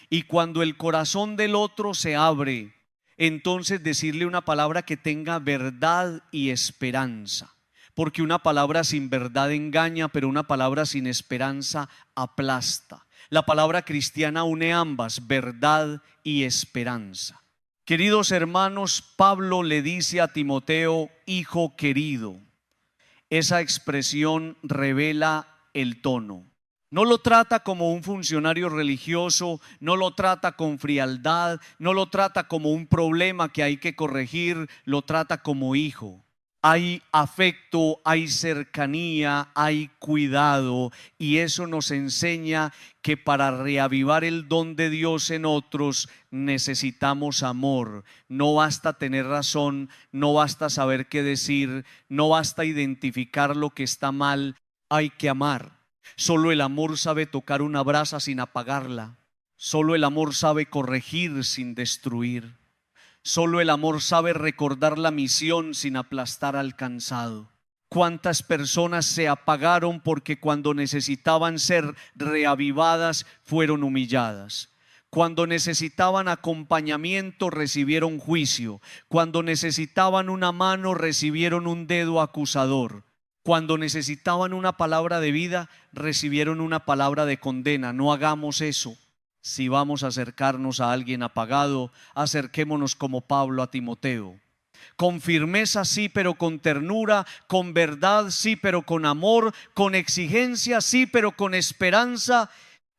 Y cuando el corazón del otro se abre, entonces decirle una palabra que tenga verdad y esperanza. Porque una palabra sin verdad engaña, pero una palabra sin esperanza aplasta. La palabra cristiana une ambas, verdad y esperanza. Queridos hermanos, Pablo le dice a Timoteo: hijo querido. Esa expresión revela el tono. No lo trata como un funcionario religioso, no lo trata con frialdad, no lo trata como un problema que hay que corregir, lo trata como hijo. Hay afecto, hay cercanía, hay cuidado, y eso nos enseña que para reavivar el don de Dios en otros necesitamos amor. No basta tener razón, no basta saber qué decir, no basta identificar lo que está mal, hay que amar. Solo el amor sabe tocar una brasa sin apagarla. Solo el amor sabe corregir sin destruir. Solo el amor sabe recordar la misión sin aplastar al cansado. ¿Cuántas personas se apagaron porque cuando necesitaban ser reavivadas fueron humilladas? Cuando necesitaban acompañamiento recibieron juicio. Cuando necesitaban una mano recibieron un dedo acusador. Cuando necesitaban una palabra de vida recibieron una palabra de condena. No hagamos eso. Si vamos a acercarnos a alguien apagado, acerquémonos como Pablo a Timoteo. Con firmeza sí, pero con ternura, con verdad sí, pero con amor, con exigencia sí, pero con esperanza.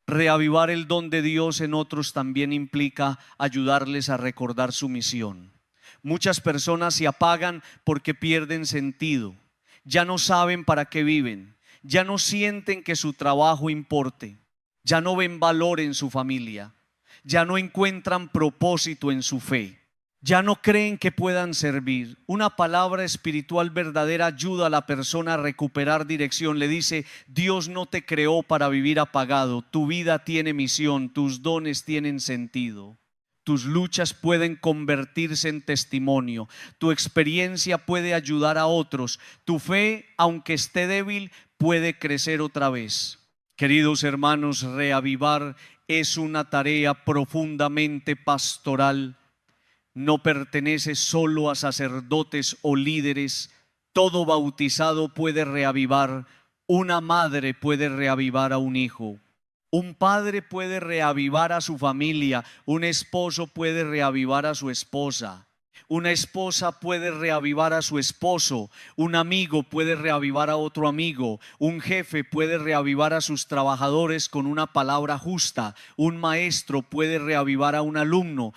Reavivar el don de Dios en otros también implica ayudarles a recordar su misión. Muchas personas se apagan porque pierden sentido. Ya no saben para qué viven. Ya no sienten que su trabajo importe. Ya no ven valor en su familia. Ya no encuentran propósito en su fe. Ya no creen que puedan servir. Una palabra espiritual verdadera ayuda a la persona a recuperar dirección. Le dice: Dios no te creó para vivir apagado. Tu vida tiene misión, tus dones tienen sentido. Tus luchas pueden convertirse en testimonio. Tu experiencia puede ayudar a otros. Tu fe, aunque esté débil, puede crecer otra vez. Queridos hermanos, reavivar es una tarea profundamente pastoral. No pertenece solo a sacerdotes o líderes. Todo bautizado puede reavivar. Una madre puede reavivar a un hijo. Un padre puede reavivar a su familia. Un esposo puede reavivar a su esposa. Una esposa puede reavivar a su esposo. Un amigo puede reavivar a otro amigo. Un jefe puede reavivar a sus trabajadores con una palabra justa. Un maestro puede reavivar a un alumno.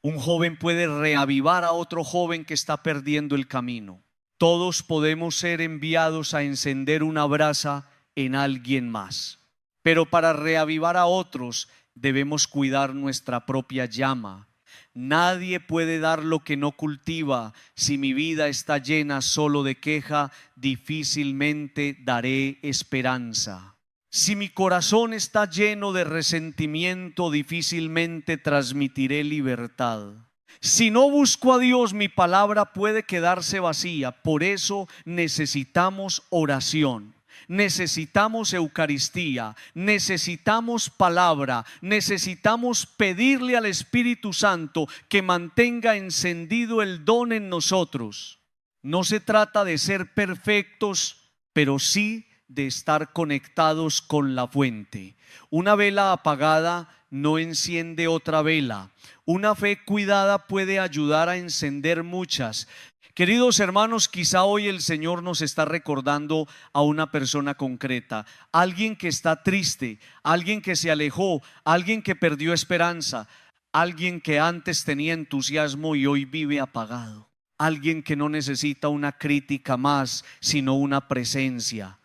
Un joven puede reavivar a otro joven que está perdiendo el camino. Todos podemos ser enviados a encender una brasa en alguien más. Pero para reavivar a otros debemos cuidar nuestra propia llama. Nadie puede dar lo que no cultiva. Si mi vida está llena solo de queja, difícilmente daré esperanza. Si mi corazón está lleno de resentimiento, difícilmente transmitiré libertad. Si no busco a Dios, mi palabra puede quedarse vacía. Por eso necesitamos oración, necesitamos Eucaristía, necesitamos palabra, necesitamos pedirle al Espíritu Santo que mantenga encendido el don en nosotros. No se trata de ser perfectos, pero sí de estar conectados con la fuente. Una vela apagada no enciende otra vela. Una fe cuidada puede ayudar a encender muchas. Queridos hermanos, quizá hoy el Señor nos está recordando a una persona concreta, alguien que está triste, alguien que se alejó, alguien que perdió esperanza, alguien que antes tenía entusiasmo y hoy vive apagado, alguien que no necesita una crítica más, sino una presencia.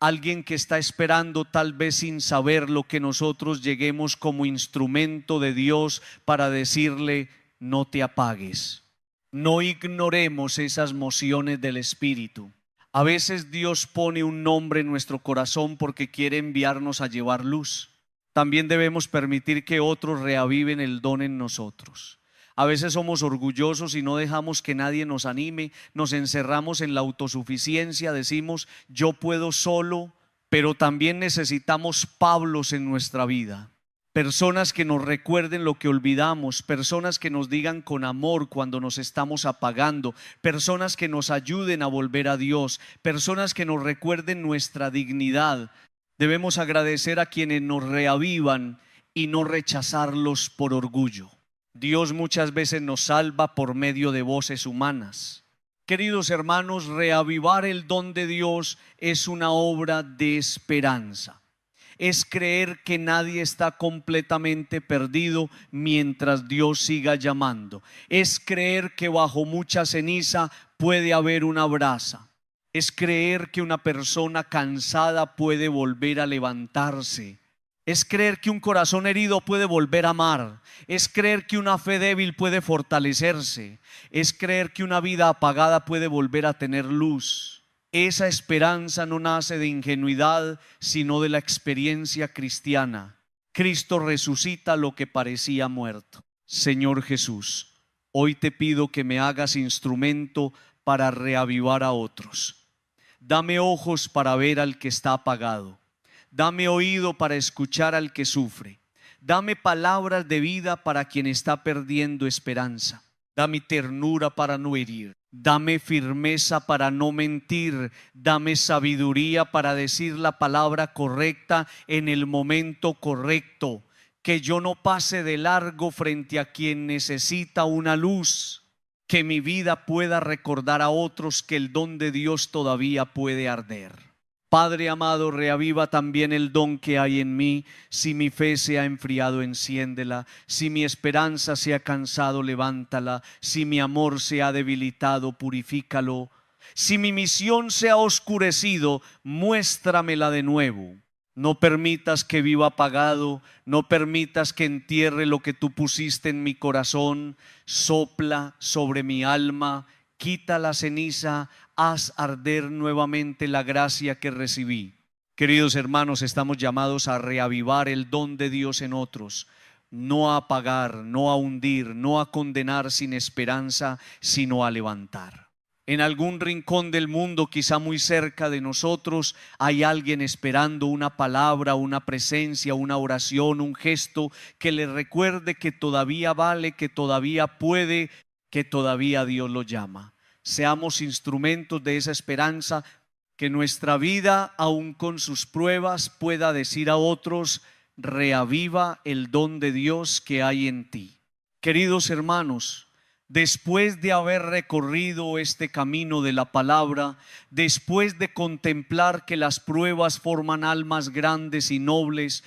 Alguien que está esperando, tal vez sin saber, lo que nosotros lleguemos como instrumento de Dios para decirle: no te apagues. No ignoremos esas mociones del Espíritu. A veces Dios pone un nombre en nuestro corazón porque quiere enviarnos a llevar luz. También debemos permitir que otros reaviven el don en nosotros. A veces somos orgullosos y no dejamos que nadie nos anime, nos encerramos en la autosuficiencia, decimos: yo puedo solo. Pero también necesitamos Pablos en nuestra vida, personas que nos recuerden lo que olvidamos, personas que nos digan con amor cuando nos estamos apagando, personas que nos ayuden a volver a Dios, personas que nos recuerden nuestra dignidad. Debemos agradecer a quienes nos reavivan y no rechazarlos por orgullo. Dios muchas veces nos salva por medio de voces humanas. Queridos hermanos, reavivar el don de Dios es una obra de esperanza. Es creer que nadie está completamente perdido mientras Dios siga llamando. Es creer que bajo mucha ceniza puede haber una brasa. Es creer que una persona cansada puede volver a levantarse. Es creer que un corazón herido puede volver a amar. Es creer que una fe débil puede fortalecerse. Es creer que una vida apagada puede volver a tener luz. Esa esperanza no nace de ingenuidad, sino de la experiencia cristiana. Cristo resucita lo que parecía muerto. Señor Jesús, hoy te pido que me hagas instrumento para reavivar a otros. Dame ojos para ver al que está apagado. Dame oído para escuchar al que sufre. Dame palabras de vida para quien está perdiendo esperanza. Dame ternura para no herir. Dame firmeza para no mentir. Dame sabiduría para decir la palabra correcta en el momento correcto. Que yo no pase de largo frente a quien necesita una luz. Que mi vida pueda recordar a otros que el don de Dios todavía puede arder. Padre amado, reaviva también el don que hay en mí. Si mi fe se ha enfriado, enciéndela. Si mi esperanza se ha cansado, levántala. Si mi amor se ha debilitado, purifícalo. Si mi misión se ha oscurecido, muéstramela de nuevo. No permitas que viva apagado, no permitas que entierre lo que tú pusiste en mi corazón. Sopla sobre mi alma, quita la ceniza, haz arder nuevamente la gracia que recibí. Queridos hermanos, estamos llamados a reavivar el don de Dios en otros, no a apagar, no a hundir, no a condenar sin esperanza, sino a levantar. En algún rincón del mundo, quizá muy cerca de nosotros, hay alguien esperando una palabra, una presencia, una oración, un gesto que le recuerde que todavía vale, que todavía puede, que todavía Dios lo llama. Seamos instrumentos de esa esperanza, que nuestra vida, aun con sus pruebas, pueda decir a otros: reaviva el don de Dios que hay en ti. Queridos hermanos, después de haber recorrido este camino de la palabra, después de contemplar que las pruebas forman almas grandes y nobles,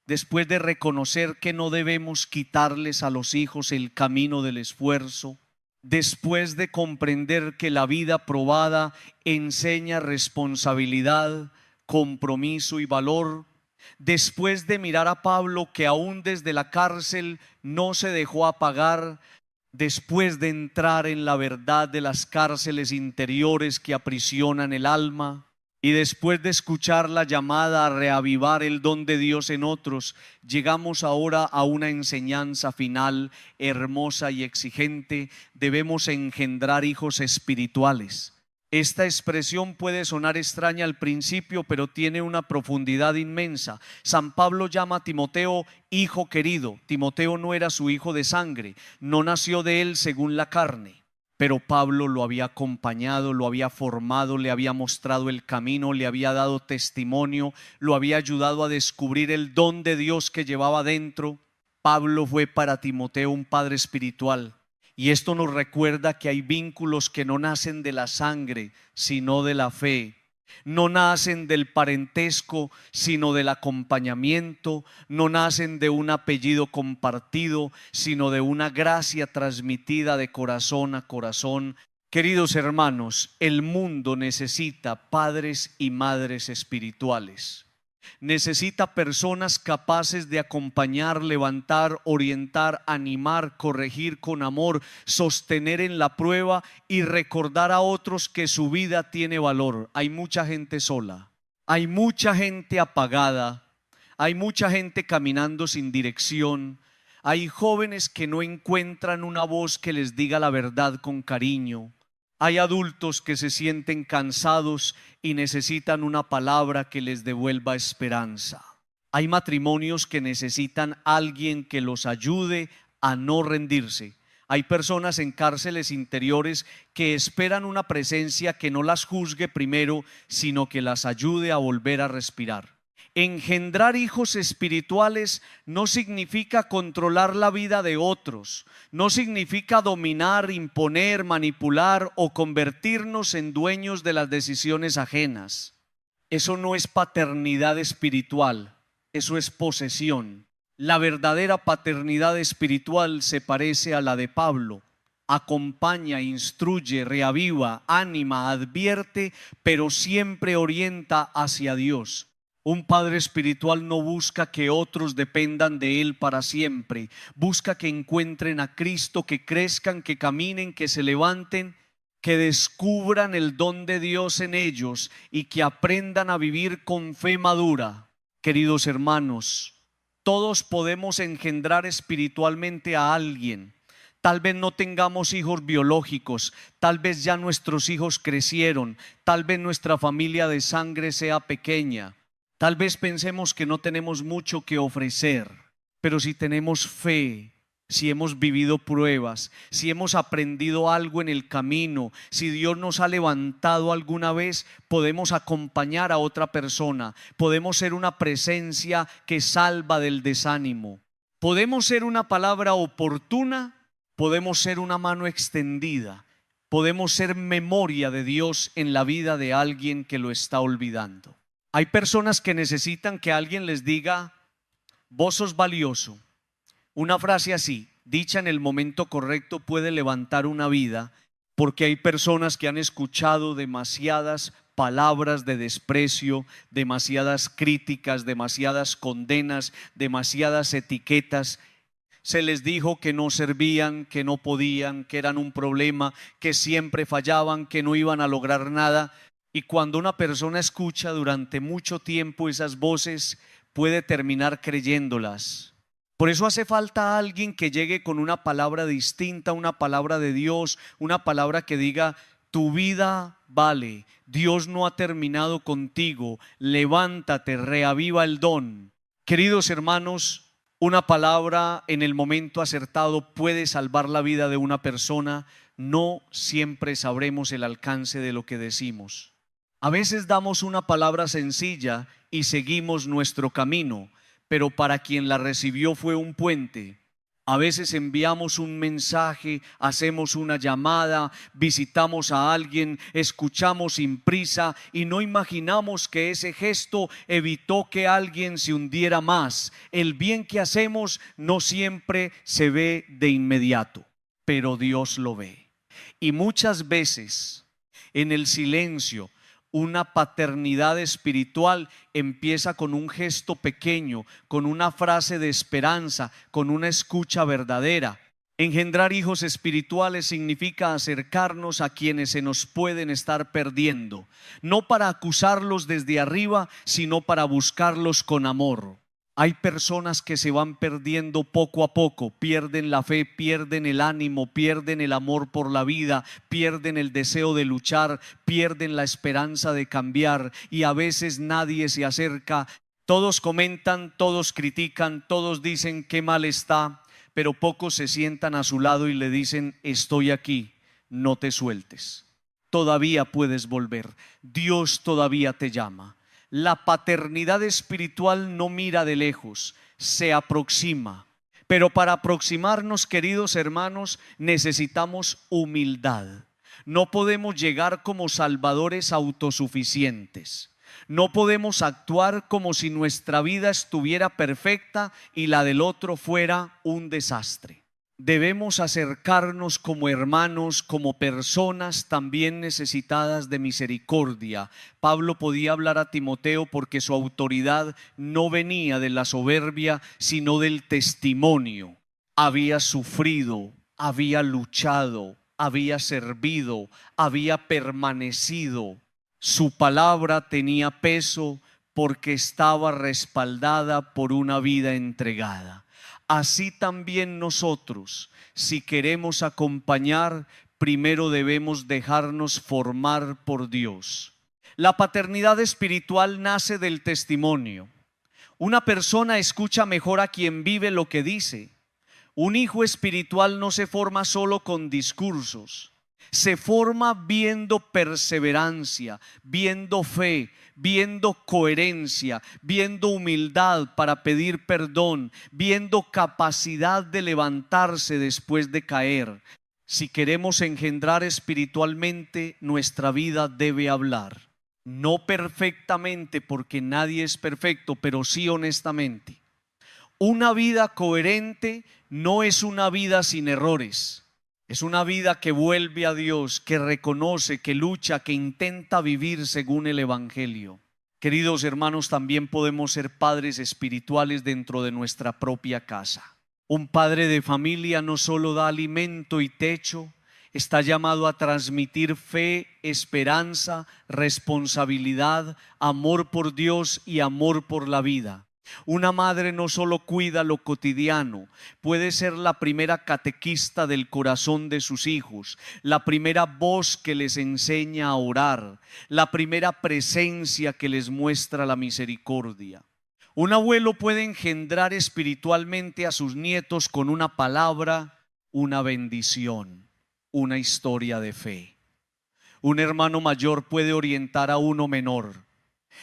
después de reconocer que no debemos quitarles a los hijos el camino del esfuerzo, después de comprender que la vida probada enseña responsabilidad, compromiso y valor, después de mirar a Pablo que aún desde la cárcel no se dejó apagar, después de entrar en la verdad de las cárceles interiores que aprisionan el alma, y después de escuchar la llamada a reavivar el don de Dios en otros, llegamos ahora a una enseñanza final hermosa y exigente: debemos engendrar hijos espirituales. Esta expresión puede sonar extraña al principio, pero tiene una profundidad inmensa. San Pablo llama a Timoteo hijo querido. Timoteo no era su hijo de sangre, no nació de él según la carne. Pero Pablo lo había acompañado, lo había formado, le había mostrado el camino, le había dado testimonio, lo había ayudado a descubrir el don de Dios que llevaba dentro. Pablo fue para Timoteo un padre espiritual. Y esto nos recuerda que hay vínculos que no nacen de la sangre, sino de la fe. No nacen del parentesco, sino del acompañamiento. No nacen de un apellido compartido, sino de una gracia transmitida de corazón a corazón. Queridos hermanos, el mundo necesita padres y madres espirituales. Necesita personas capaces de acompañar, levantar, orientar, animar, corregir con amor, sostener en la prueba y recordar a otros que su vida tiene valor. Hay mucha gente sola, hay mucha gente apagada, hay mucha gente caminando sin dirección, hay jóvenes que no encuentran una voz que les diga la verdad con cariño. Hay adultos que se sienten cansados y necesitan una palabra que les devuelva esperanza. Hay matrimonios que necesitan a alguien que los ayude a no rendirse. Hay personas en cárceles interiores que esperan una presencia que no las juzgue primero, sino que las ayude a volver a respirar. Engendrar hijos espirituales no significa controlar la vida de otros, no significa dominar, imponer, manipular o convertirnos en dueños de las decisiones ajenas. Eso no es paternidad espiritual, eso es posesión. La verdadera paternidad espiritual se parece a la de Pablo. Acompaña, instruye, reaviva, anima, advierte, pero siempre orienta hacia Dios. Un padre espiritual no busca que otros dependan de él para siempre. Busca que encuentren a Cristo, que crezcan, que caminen, que se levanten, que descubran el don de Dios en ellos y que aprendan a vivir con fe madura. Queridos hermanos, todos podemos engendrar espiritualmente a alguien. Tal vez no tengamos hijos biológicos, tal vez ya nuestros hijos crecieron, tal vez nuestra familia de sangre sea pequeña, tal vez pensemos que no tenemos mucho que ofrecer, pero si tenemos fe, si hemos vivido pruebas, si hemos aprendido algo en el camino, si Dios nos ha levantado alguna vez, podemos acompañar a otra persona, podemos ser una presencia que salva del desánimo, podemos ser una palabra oportuna, podemos ser una mano extendida, podemos ser memoria de Dios en la vida de alguien que lo está olvidando. Hay personas que necesitan que alguien les diga: vos sos valioso. Una frase así, dicha en el momento correcto, puede levantar una vida, porque hay personas que han escuchado demasiadas palabras de desprecio, demasiadas críticas, demasiadas condenas, demasiadas etiquetas. Se les dijo que no servían, que no podían, que eran un problema, que siempre fallaban, que no iban a lograr nada. Y cuando una persona escucha durante mucho tiempo esas voces, puede terminar creyéndolas. Por eso hace falta alguien que llegue con una palabra distinta, una palabra de Dios, una palabra que diga: tu vida vale, Dios no ha terminado contigo, levántate, reaviva el don. Queridos hermanos, una palabra en el momento acertado puede salvar la vida de una persona. No siempre sabremos el alcance de lo que decimos. A veces damos una palabra sencilla y seguimos nuestro camino, pero para quien la recibió fue un puente. A veces enviamos un mensaje, hacemos una llamada, visitamos a alguien, escuchamos sin prisa y no imaginamos que ese gesto evitó que alguien se hundiera más. El bien que hacemos no siempre se ve de inmediato, pero Dios lo ve. Y muchas veces en el silencio, una paternidad espiritual empieza con un gesto pequeño, con una frase de esperanza, con una escucha verdadera. Engendrar hijos espirituales significa acercarnos a quienes se nos pueden estar perdiendo, no para acusarlos desde arriba, sino para buscarlos con amor. Hay personas que se van perdiendo poco a poco, pierden la fe, pierden el ánimo, pierden el amor por la vida, pierden el deseo de luchar, pierden la esperanza de cambiar, y a veces nadie se acerca. Todos comentan, todos critican, todos dicen qué mal está, pero pocos se sientan a su lado y le dicen: estoy aquí, no te sueltes, todavía puedes volver, Dios todavía te llama. La paternidad espiritual no mira de lejos, se aproxima. Pero para aproximarnos, queridos hermanos, necesitamos humildad. No podemos llegar como salvadores autosuficientes. No podemos actuar como si nuestra vida estuviera perfecta y la del otro fuera un desastre. Debemos acercarnos como hermanos, como personas también necesitadas de misericordia. Pablo podía hablar a Timoteo porque su autoridad no venía de la soberbia, sino del testimonio. Había sufrido, había luchado, había servido, había permanecido. Su palabra tenía peso porque estaba respaldada por una vida entregada. Así también nosotros, si queremos acompañar, primero debemos dejarnos formar por Dios. La paternidad espiritual nace del testimonio. Una persona escucha mejor a quien vive lo que dice. Un hijo espiritual no se forma solo con discursos. Se forma viendo perseverancia, viendo fe, viendo coherencia, viendo humildad para pedir perdón, viendo capacidad de levantarse después de caer. Si queremos engendrar espiritualmente, nuestra vida debe hablar. No perfectamente, porque nadie es perfecto, pero sí honestamente. Una vida coherente no es una vida sin errores. Es una vida que vuelve a Dios, que reconoce, que lucha, que intenta vivir según el Evangelio. Queridos hermanos, también podemos ser padres espirituales dentro de nuestra propia casa. Un padre de familia no solo da alimento y techo, está llamado a transmitir fe, esperanza, responsabilidad, amor por Dios y amor por la vida. Una madre no solo cuida lo cotidiano, puede ser la primera catequista del corazón de sus hijos, la primera voz que les enseña a orar, la primera presencia que les muestra la misericordia. Un abuelo puede engendrar espiritualmente a sus nietos con una palabra, una bendición, una historia de fe. Un hermano mayor puede orientar a uno menor.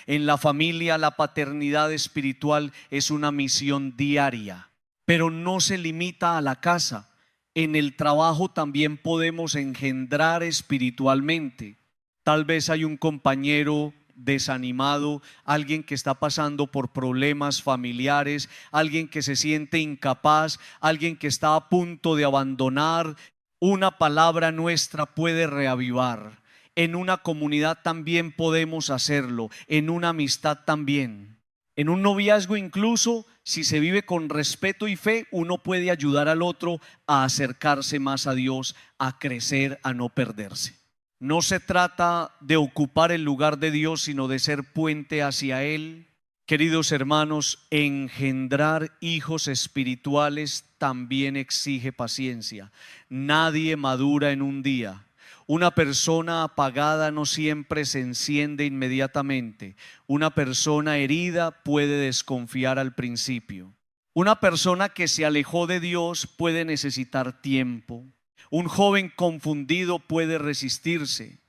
En la familia, la paternidad espiritual es una misión diaria, pero no se limita a la casa. En el trabajo también podemos engendrar espiritualmente. Tal vez hay un compañero desanimado, alguien que está pasando por problemas familiares, alguien que se siente incapaz, alguien que está a punto de abandonar. Una palabra nuestra puede reavivar. En una comunidad también podemos hacerlo, en una amistad también. En un noviazgo incluso, si se vive con respeto y fe, uno puede ayudar al otro a acercarse más a Dios, a crecer, a no perderse. No se trata de ocupar el lugar de Dios, sino de ser puente hacia Él. Queridos hermanos, engendrar hijos espirituales también exige paciencia. Nadie madura en un día. Una persona apagada no siempre se enciende inmediatamente. Una persona herida puede desconfiar al principio. Una persona que se alejó de Dios puede necesitar tiempo. Un joven confundido puede resistirse.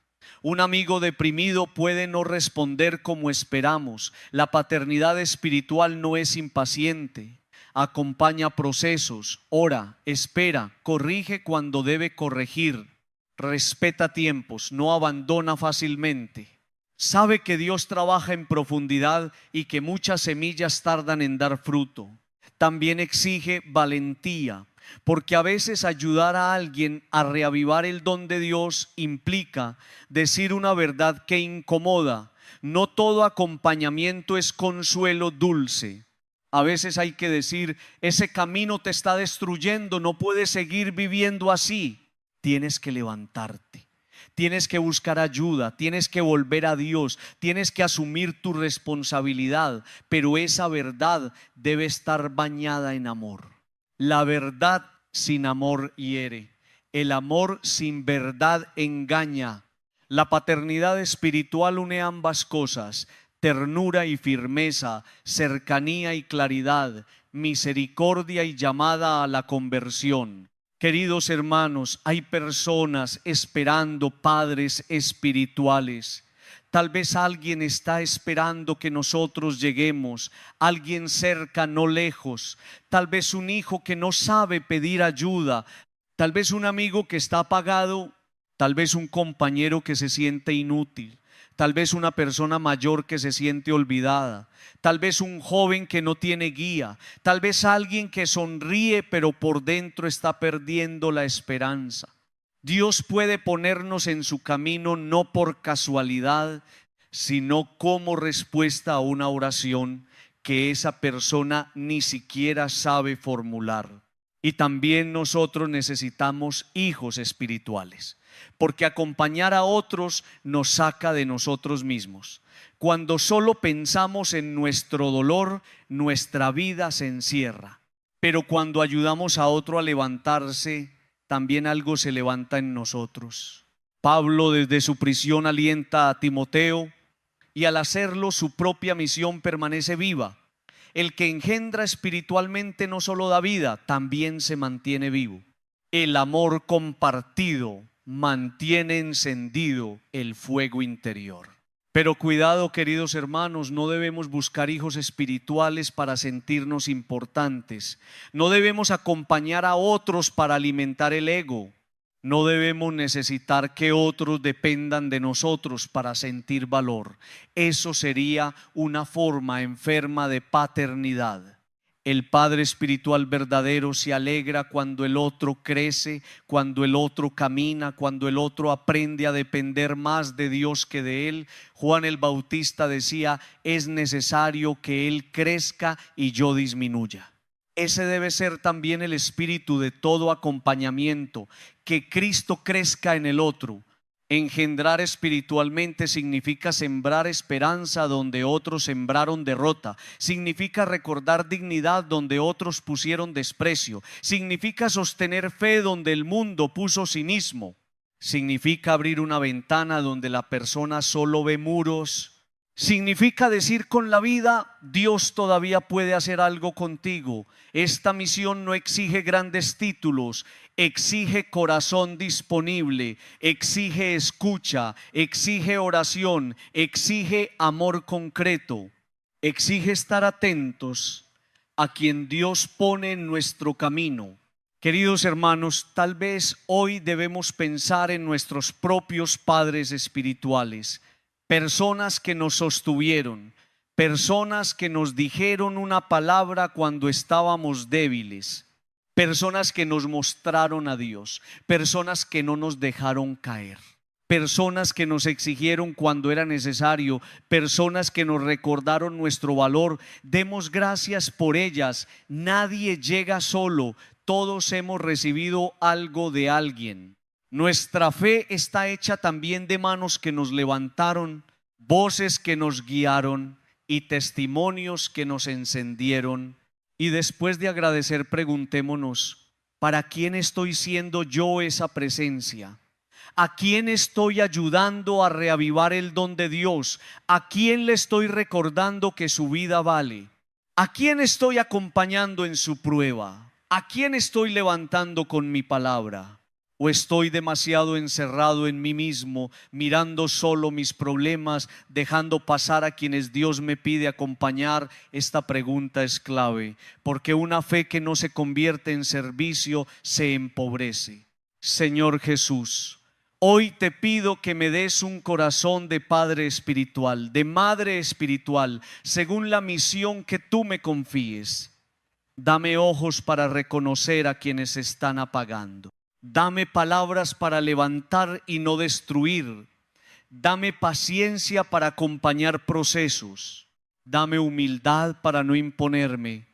Un amigo deprimido puede no responder como esperamos. La paternidad espiritual no es impaciente. Acompaña procesos, ora, espera, corrige cuando debe corregir. Respeta tiempos, no abandona fácilmente. Sabe que Dios trabaja en profundidad y que muchas semillas tardan en dar fruto. También exige valentía, porque a veces ayudar a alguien a reavivar el don de Dios implica decir una verdad que incomoda. No todo acompañamiento es consuelo dulce. A veces hay que decir: ese camino te está destruyendo, no puedes seguir viviendo así. Tienes que levantarte, tienes que buscar ayuda, tienes que volver a Dios, tienes que asumir tu responsabilidad, pero esa verdad debe estar bañada en amor. La verdad sin amor hiere, el amor sin verdad engaña. La paternidad espiritual une ambas cosas: ternura y firmeza, cercanía y claridad, misericordia y llamada a la conversión. Queridos hermanos, hay personas esperando padres espirituales. Tal vez alguien está esperando que nosotros lleguemos, alguien cerca, no lejos. Tal vez un hijo que no sabe pedir ayuda, tal vez un amigo que está apagado, tal vez un compañero que se siente inútil, tal vez una persona mayor que se siente olvidada, tal vez un joven que no tiene guía, tal vez alguien que sonríe pero por dentro está perdiendo la esperanza. Dios puede ponernos en su camino no por casualidad, sino como respuesta a una oración que esa persona ni siquiera sabe formular. Y también nosotros necesitamos hijos espirituales, porque acompañar a otros nos saca de nosotros mismos. Cuando solo pensamos en nuestro dolor, nuestra vida se encierra. Pero cuando ayudamos a otro a levantarse, también algo se levanta en nosotros. Pablo desde su prisión alienta a Timoteo, y al hacerlo su propia misión permanece viva. El que engendra espiritualmente no solo da vida, también se mantiene vivo. El amor compartido mantiene encendido el fuego interior. Pero cuidado, queridos hermanos, no debemos buscar hijos espirituales para sentirnos importantes. No debemos acompañar a otros para alimentar el ego. No debemos necesitar que otros dependan de nosotros para sentir valor. Eso sería una forma enferma de paternidad. El padre espiritual verdadero se alegra cuando el otro crece, cuando el otro camina, cuando el otro aprende a depender más de Dios que de él. Juan el Bautista decía: es necesario que él crezca y yo disminuya. Ese debe ser también el espíritu de todo acompañamiento, que Cristo crezca en el otro. Engendrar espiritualmente significa sembrar esperanza donde otros sembraron derrota. Significa recordar dignidad donde otros pusieron desprecio. Significa sostener fe donde el mundo puso cinismo. Significa abrir una ventana donde la persona solo ve muros. Significa decir con la vida: Dios todavía puede hacer algo contigo. Esta misión no exige grandes títulos, exige corazón disponible, exige escucha, exige oración, exige amor concreto, exige estar atentos a quien Dios pone en nuestro camino. Queridos hermanos, tal vez hoy debemos pensar en nuestros propios padres espirituales. Personas que nos sostuvieron, personas que nos dijeron una palabra cuando estábamos débiles, personas que nos mostraron a Dios, personas que no nos dejaron caer, personas que nos exigieron cuando era necesario, personas que nos recordaron nuestro valor. Demos gracias por ellas. Nadie llega solo, todos hemos recibido algo de alguien. Nuestra fe está hecha también de manos que nos levantaron, voces que nos guiaron y testimonios que nos encendieron. Y después de agradecer, preguntémonos: ¿para quién estoy siendo yo esa presencia? ¿A quién estoy ayudando a reavivar el don de Dios? ¿A quién le estoy recordando que su vida vale? ¿A quién estoy acompañando en su prueba? ¿A quién estoy levantando con mi palabra? ¿O estoy demasiado encerrado en mí mismo, mirando solo mis problemas, dejando pasar a quienes Dios me pide acompañar? Esta pregunta es clave, porque una fe que no se convierte en servicio se empobrece. Señor Jesús, hoy te pido que me des un corazón de padre espiritual, de madre espiritual, según la misión que tú me confíes. Dame ojos para reconocer a quienes se están apagando. Dame palabras para levantar y no destruir. Dame paciencia para acompañar procesos. Dame humildad para no imponerme.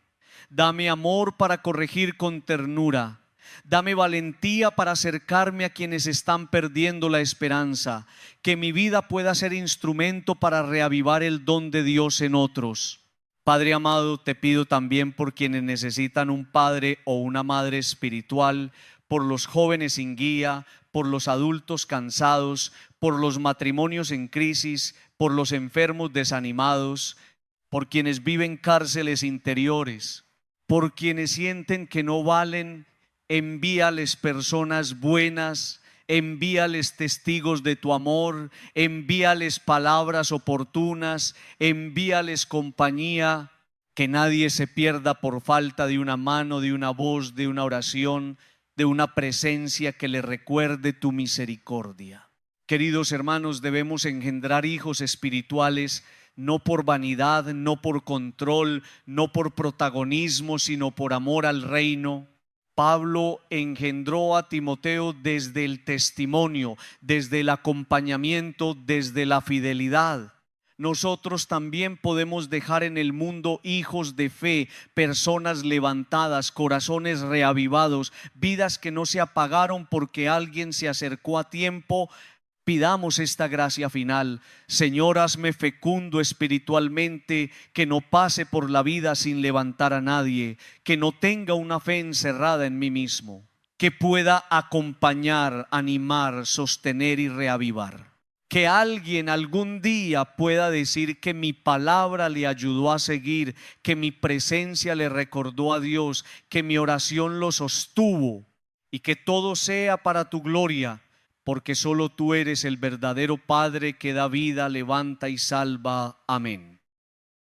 Dame amor para corregir con ternura. Dame valentía para acercarme a quienes están perdiendo la esperanza. Que mi vida pueda ser instrumento para reavivar el don de Dios en otros. Padre amado, te pido también por quienes necesitan un padre o una madre espiritual, por los jóvenes sin guía, por los adultos cansados, por los matrimonios en crisis, por los enfermos desanimados, por quienes viven cárceles interiores, por quienes sienten que no valen. Envíales personas buenas, envíales testigos de tu amor, envíales palabras oportunas, envíales compañía. Que nadie se pierda por falta de una mano, de una voz, de una oración, de una presencia que le recuerde tu misericordia. Queridos hermanos, debemos engendrar hijos espirituales, no por vanidad, no por control, no por protagonismo, sino por amor al reino. Pablo engendró a Timoteo desde el testimonio, desde el acompañamiento, desde la fidelidad. Nosotros también podemos dejar en el mundo hijos de fe, personas levantadas, corazones reavivados, vidas que no se apagaron porque alguien se acercó a tiempo. Pidamos esta gracia final. Señor, hazme fecundo espiritualmente, que no pase por la vida sin levantar a nadie, que no tenga una fe encerrada en mí mismo, que pueda acompañar, animar, sostener y reavivar. Que alguien algún día pueda decir que mi palabra le ayudó a seguir, que mi presencia le recordó a Dios, que mi oración lo sostuvo, y que todo sea para tu gloria, porque solo tú eres el verdadero Padre que da vida, levanta y salva. Amén.